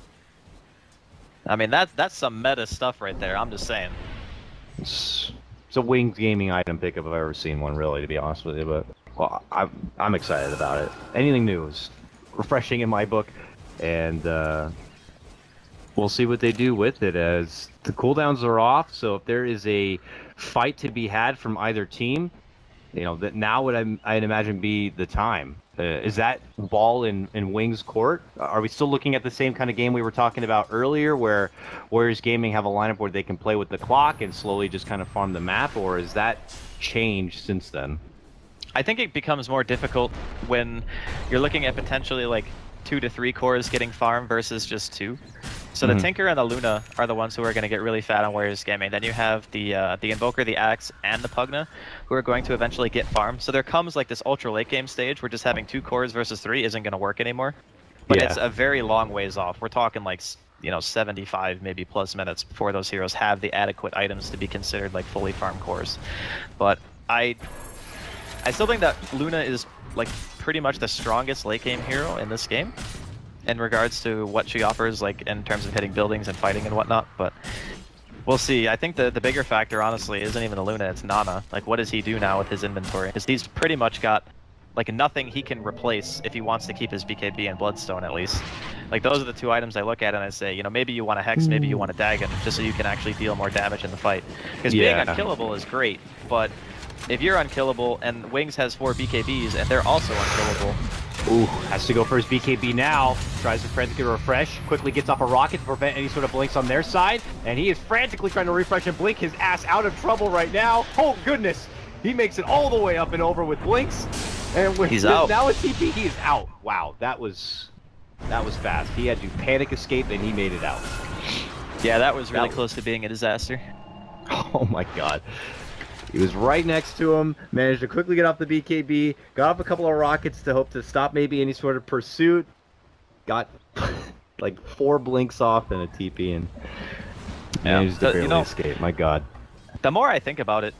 I mean, that's some meta stuff right there, I'm just saying. It's a Wings gaming item pickup if I've ever seen one, really, to be honest with you, but well, I'm excited about it. Anything new is refreshing in my book, and We'll see what they do with it as the cooldowns are off. So if there is a fight to be had from either team, that now would I'd imagine be the time. Is that ball in Wings court? Are we still looking at the same kind of game we were talking about earlier, where Warriors Gaming have a lineup where they can play with the clock and slowly just kind of farm the map, or is that changed since then? I think it becomes more difficult when you're looking at potentially like 2 to 3 cores getting farmed versus just 2. So the Tinker and the Luna are the ones who are going to get really fat on Warriors Gaming. Then you have the Invoker, the Axe, and the Pugna, who are going to eventually get farmed. So there comes like this ultra late game stage where just having 2 cores versus 3 isn't going to work anymore. But it's a very long ways off. We're talking like 75 maybe plus minutes before those heroes have the adequate items to be considered like fully farmed cores. But I still think that Luna is like pretty much the strongest late game hero in this game in regards to what she offers, like in terms of hitting buildings and fighting and whatnot. But we'll see. I think the bigger factor, honestly, isn't even the Luna, it's Nana. Like, what does he do now with his inventory? Because he's pretty much got like nothing he can replace if he wants to keep his BKB and Bloodstone at least. Like, those are the 2 items I look at and I say, maybe you want a Hex, maybe you want a Dagon, just so you can actually deal more damage in the fight. Because being unkillable is great, but if you're unkillable and Wings has 4 BKBs and they're also unkillable. Ooh, has to go for his BKB now. Tries to frantically refresh. Quickly gets off a rocket to prevent any sort of blinks on their side. And he is frantically trying to refresh and blink his ass out of trouble right now. Oh, goodness. He makes it all the way up and over with blinks. And with He's out. Now with TP, he is out. Wow, that was fast. He had to panic escape and he made it out. Yeah, that was really close to being a disaster. Oh my god. He was right next to him, managed to quickly get off the BKB, got off a couple of rockets to hope to stop maybe any sort of pursuit, got like 4 blinks off and a TP, and managed to barely escape. My god. The more I think about it,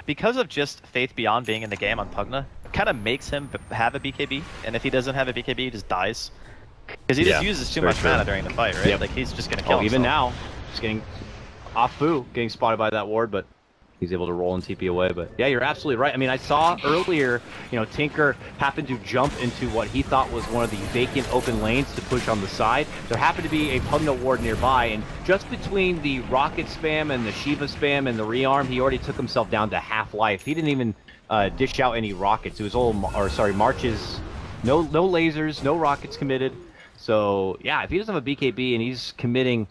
because of just Faith Beyond being in the game on Pugna, it kind of makes him have a BKB, and if he doesn't have a BKB, he just dies. Because he just uses too much mana during the fight, right? Yep. Like, he's just going to kill himself. Even now, just getting off Fu, getting spotted by that ward, but he's able to roll and TP away. But yeah, you're absolutely right. I mean, I saw earlier, Tinker happened to jump into what he thought was one of the vacant open lanes to push on the side. There happened to be a Pugna ward nearby, and just between the rocket spam and the Shiva spam and the rearm, he already took himself down to half life. He didn't even dish out any rockets. It was all, marches, no lasers, no rockets committed. So yeah, if he doesn't have a BKB and he's committing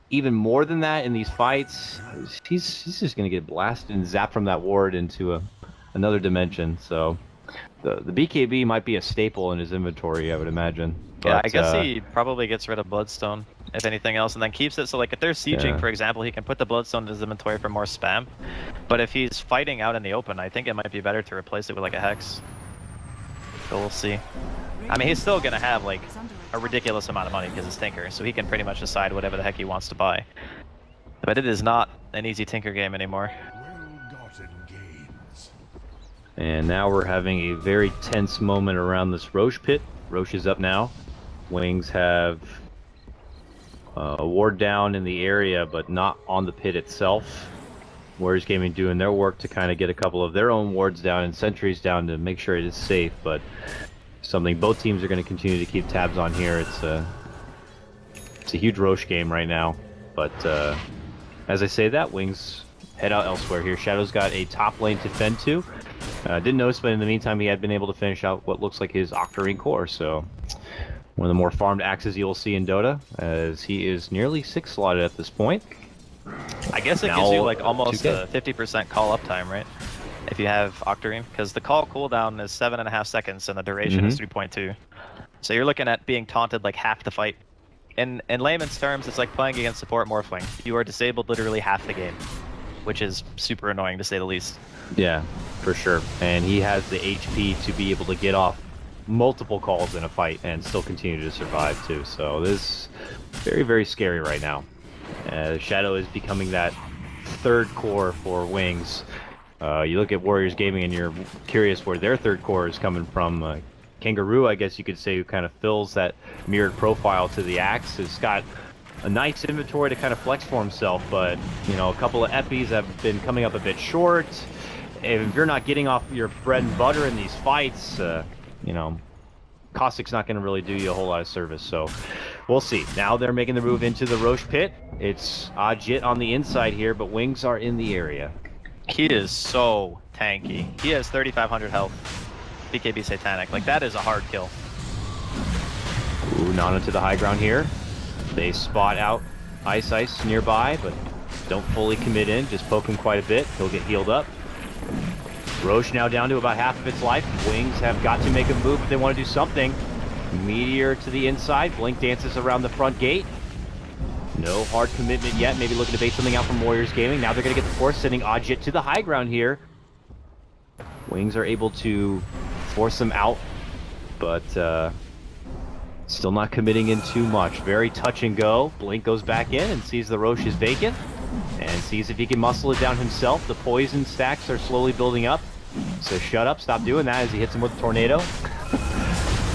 even more than that in these fights, he's just going to get blasted and zapped from that ward into another dimension. So the BKB might be a staple in his inventory, I would imagine. But, yeah, I guess he probably gets rid of Bloodstone, if anything else, and then keeps it. So like if they're sieging, for example, he can put the Bloodstone in his inventory for more spam. But if he's fighting out in the open, I think it might be better to replace it with like a Hex. So we'll see. I mean, he's still going to have like a ridiculous amount of money because it's Tinker, so he can pretty much decide whatever the heck he wants to buy. But it is not an easy Tinker game anymore. And now we're having a very tense moment around this Roche pit. Roche is up now. Wings have a ward down in the area, but not on the pit itself. Warriors Gaming doing their work to kind of get a couple of their own wards down and sentries down to make sure it is safe, but something both teams are going to continue to keep tabs on here. It's a huge Roche game right now, but as I say that, Wings head out elsewhere here. Shadow's got a top lane to fend to. Didn't notice, but in the meantime, he had been able to finish out what looks like his Octarine core, so one of the more farmed axes you'll see in Dota, as he is nearly 6 slotted at this point. I guess it gives you like almost a 50% call up time, right? If you have Octarine, because the call cooldown is 7.5 seconds and the duration is 3.2. So you're looking at being taunted like half the fight. In layman's terms, it's like playing against support Morphling. You are disabled literally half the game, which is super annoying to say the least. Yeah, for sure. And he has the HP to be able to get off multiple calls in a fight and still continue to survive too. So this is very, very scary right now. Shadow is becoming that third core for Wings. You look at Warriors Gaming and you're curious where their third core is coming from. Kangaroo, I guess you could say, who kind of fills that mirrored profile to the Axe, has got a nice inventory to kind of flex for himself, but a couple of Eppies have been coming up a bit short. If you're not getting off your bread and butter in these fights, Caustic's not going to really do you a whole lot of service. So We'll see. Now they're making the move into the Roche pit. It's Ajit on the inside here, but Wings are in the area. He is so tanky. He has 3,500 health. BKB Satanic. Like, that is a hard kill. Ooh, Nana to the high ground here. They spot out Ice nearby, but don't fully commit in. Just poke him quite a bit. He'll get healed up. Roche now down to about half of its life. Wings have got to make a move if they want to do something. Meteor to the inside. Blink dances around the front gate. No hard commitment yet. Maybe looking to bait something out from Warriors Gaming. Now they're going to get the force, sending Ajit to the high ground here. Wings are able to force them out, but still not committing in too much. Very touch and go. Blink goes back in and sees the Roche is vacant and sees if he can muscle it down himself. The poison stacks are slowly building up. So shut up, stop doing that as he hits him with a tornado.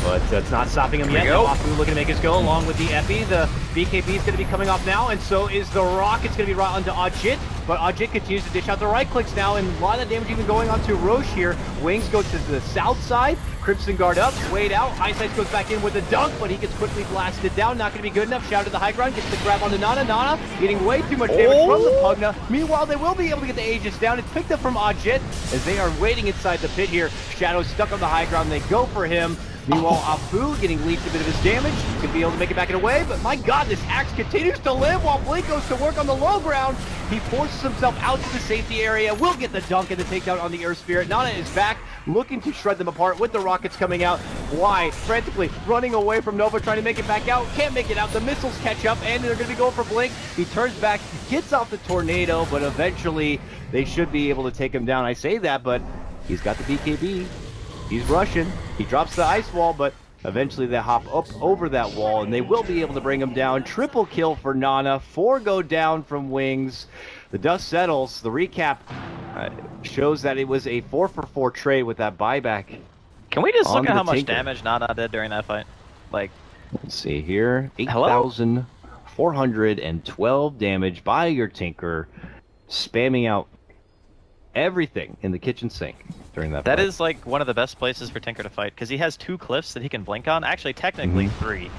But it's not stopping him yet. Wafu looking to make his go along with the Epi. The BKB is going to be coming off now, and so is the Rock. It's going to be right onto Ajit, but Ajit continues to dish out the right clicks now, and a lot of the damage even going onto Roche here. Wings go to the south side. Crimson Guard up, Wade out. Ice goes back in with a dunk, but he gets quickly blasted down. Not going to be good enough. Shout to the high ground, gets the grab onto Nana. Nana getting way too much damage from the Pugna. Meanwhile, they will be able to get the Aegis down. It's picked up from Ajit as they are waiting inside the pit here. Shadow's stuck on the high ground. They go for him. Meanwhile, Afu getting leaked a bit of his damage. He's going to be able to make it back and away, but my god, this axe continues to live while Blink goes to work on the low ground. He forces himself out to the safety area, will get the dunk and the takedown on the Earth Spirit. Nana is back, looking to shred them apart with the rockets coming out. Why? Frantically running away from Nova, trying to make it back out. Can't make it out. The missiles catch up, and they're going to be going for Blink. He turns back, gets off the tornado, but eventually they should be able to take him down. I say that, but he's got the BKB. He's rushing. He drops the ice wall, but eventually they hop up over that wall, and they will be able to bring him down. Triple kill for Nana. 4 go down from Wings. The dust settles. The recap shows that it was a 4-for-4 trade with that buyback. Can we just look at how much damage Nana did during that fight? Like, let's see here. 8,412 damage by your Tinker, spamming out everything in the kitchen sink during that fight. That is like one of the best places for Tinker to fight, because he has 2 cliffs that he can blink on. Actually, technically 3.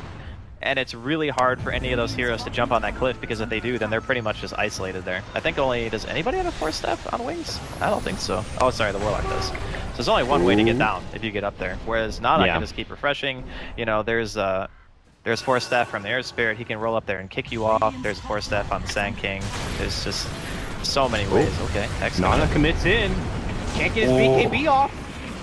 And it's really hard for any of those heroes to jump on that cliff, because if they do, then they're pretty much just isolated there. I think only... Does anybody have a force step on Wings? I don't think so. Oh, sorry, the Warlock does. So there's only one way to get down if you get up there. Whereas Nana can just keep refreshing. You know, there's force staff from the Air Spirit. He can roll up there and kick you off. There's force staff on the Sand King. There's just so many ways. Okay, excellent. Nana commits in. Can't get his BKB off.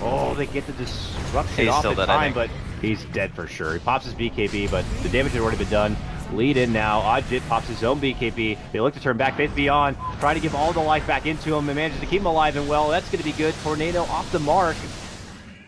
Oh, they get the disruption off in time, but he's dead for sure. He pops his BKB, but the damage had already been done. Lead in now. Ajit pops his own BKB. They look to turn back. Faith Beyond, trying to give all the life back into him and manages to keep him alive and well. That's going to be good. Tornado off the mark.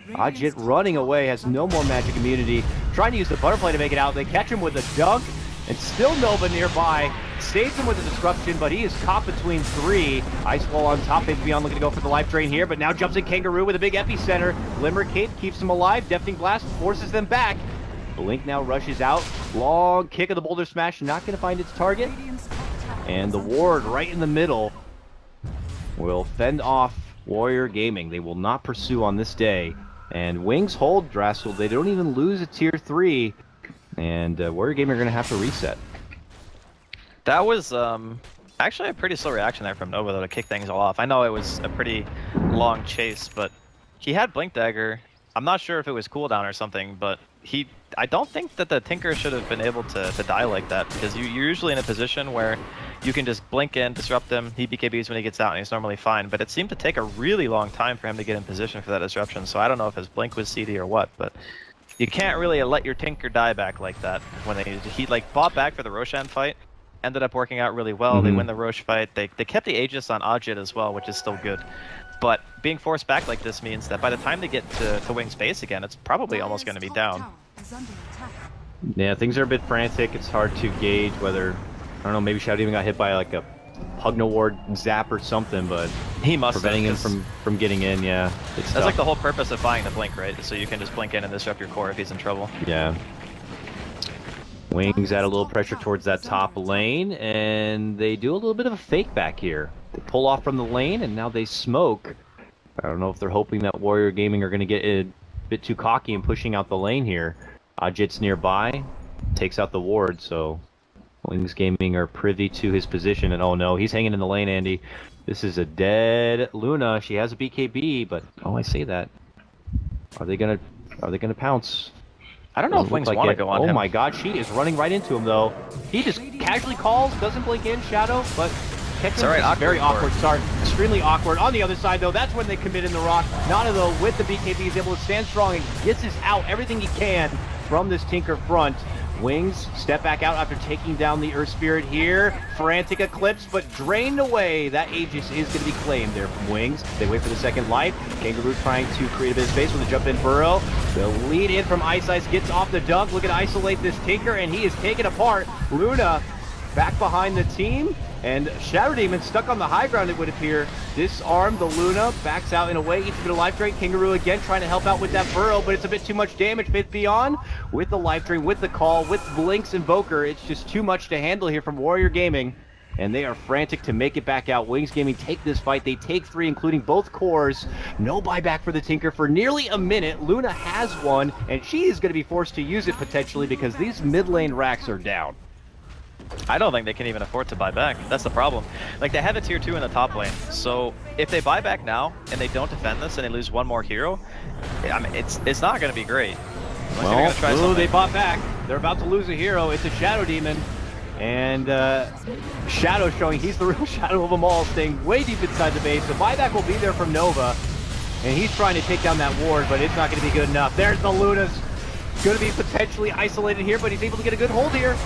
Ajit running away, has no more magic immunity. Trying to use the butterfly to make it out. They catch him with a dunk, and still Nova nearby. Saves him with a disruption, but he is caught between 3. Ice Wall on top. Faith Beyond looking to go for the life drain here, but now jumps in Kangaroo with a big epicenter. Limerick Cape keeps him alive. Deafening Blast forces them back. Blink now rushes out. Long kick of the Boulder Smash, not going to find its target. And the ward right in the middle will fend off Warrior Gaming. They will not pursue on this day. And Wings hold Drassel. They don't even lose a tier 3. And Warrior Gaming are going to have to reset. That was actually a pretty slow reaction there from Nova, though, to kick things all off. I know it was a pretty long chase, but he had Blink Dagger. I'm not sure if it was cooldown or something, but I don't think that the Tinker should have been able to die like that, because you're usually in a position where you can just blink in, disrupt him, he BKBs when he gets out, and he's normally fine. But it seemed to take a really long time for him to get in position for that disruption, so I don't know if his blink was CD or what, but you can't really let your Tinker die back like that. When he like bought back for the Roshan fight, ended up working out really well. They win the Roche fight. They kept the Aegis on Ajit as well, which is still good. But being forced back like this means that by the time they get to Wing's base again, it's probably almost going to be down. Yeah, things are a bit frantic. It's hard to gauge whether, I don't know, maybe Shadow even got hit by like a Pugna Ward zap or something, but he must preventing him from getting in. Yeah, that's tough. Like the whole purpose of buying the blink, right? So you can just blink in and disrupt your core if he's in trouble. Yeah. Wings add a little pressure towards that top lane, and they do a little bit of a fake back here. They pull off from the lane, and now they smoke. I don't know if they're hoping that Warrior Gaming are going to get a bit too cocky and pushing out the lane here. Ajit's nearby. takes out the ward, so Wings Gaming are privy to his position, and oh no, he's hanging in the lane, Andy. This is a dead Luna. She has a BKB, but oh, I say that. Are they gonna pounce? I don't know if Wings want to go on him. Oh my god, she is running right into him though. He just casually calls, doesn't blink in, Shadow, but it's all right, very awkward start. Extremely awkward. On the other side though, that's when they commit in the rock. Nana though, with the BKB, is able to stand strong and gets us out everything he can from this Tinker front. Wings step back out after taking down the Earth Spirit here. Frantic Eclipse, but drained away. That Aegis is going to be claimed there from Wings. They wait for the second life. Kangaroo trying to create a bit of space with a jump in burrow. The lead in from Ice gets off the dunk. Look at isolate this Tinker, and he is taken apart. Luna back behind the team. And Shadow Demon stuck on the high ground, it would appear. Disarmed the Luna, backs out in a way, eats a bit of life drain. Kangaroo again trying to help out with that burrow, but it's a bit too much damage. Fifth Beyond with the life drain, with the call, with Blinks Invoker. It's just too much to handle here from Warrior Gaming. And they are frantic to make it back out. Wings Gaming take this fight. They take 3, including both cores. No buyback for the Tinker for nearly a minute. Luna has one, and she is going to be forced to use it potentially because these mid lane racks are down. I don't think they can even afford to buy back. That's the problem. Like, they have a tier 2 in the top lane, so if they buy back now and they don't defend this and they lose one more hero, I mean, it's not going to be great. Well, they bought back. They're about to lose a hero. It's a Shadow Demon. And Shadow showing he's the real Shadow of them all, staying way deep inside the base. The buyback will be there from Nova. And he's trying to take down that ward, but it's not going to be good enough. There's the Lunas. Going to be potentially isolated here, but he's able to get a good hold here.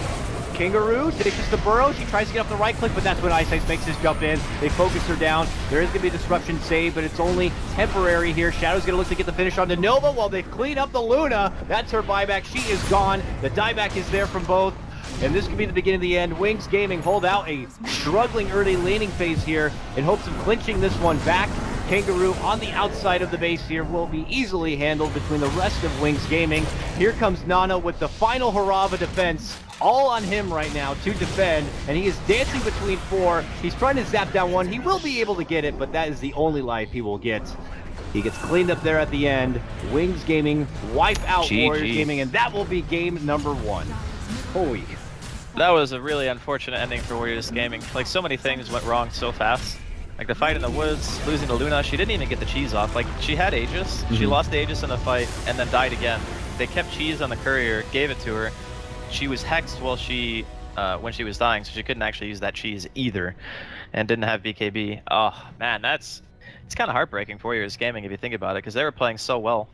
Kangaroo takes the burrow. She tries to get up the right click, but that's when Ice makes his jump in. They focus her down. There is going to be a disruption save, but it's only temporary here. Shadow's going to look to get the finish on the Nova while they clean up the Luna. That's her buyback. She is gone. The dieback is there from both. And this could be the beginning of the end. Wings Gaming hold out a struggling early laning phase here in hopes of clinching this one back. Kangaroo on the outside of the base here will be easily handled between the rest of Wings Gaming. Here comes Nana with the final hurrah of a defense. All on him right now to defend, and he is dancing between 4. He's trying to zap down 1. He will be able to get it, but that is the only life he will get. He gets cleaned up there at the end. Wings Gaming wipe out GG. Warriors Gaming, and that will be game number 1. Holy. That was a really unfortunate ending for Warriors Gaming. Like, so many things went wrong so fast. Like, the fight in the woods, losing to Luna, she didn't even get the cheese off. Like, she had Aegis, she lost Aegis in the fight, and then died again. They kept cheese on the courier, gave it to her. She was hexed while when she was dying, so she couldn't actually use that cheese either, and didn't have BKB. Oh man, it's kind of heartbreaking for Warriors Gaming if you think about it, because they were playing so well.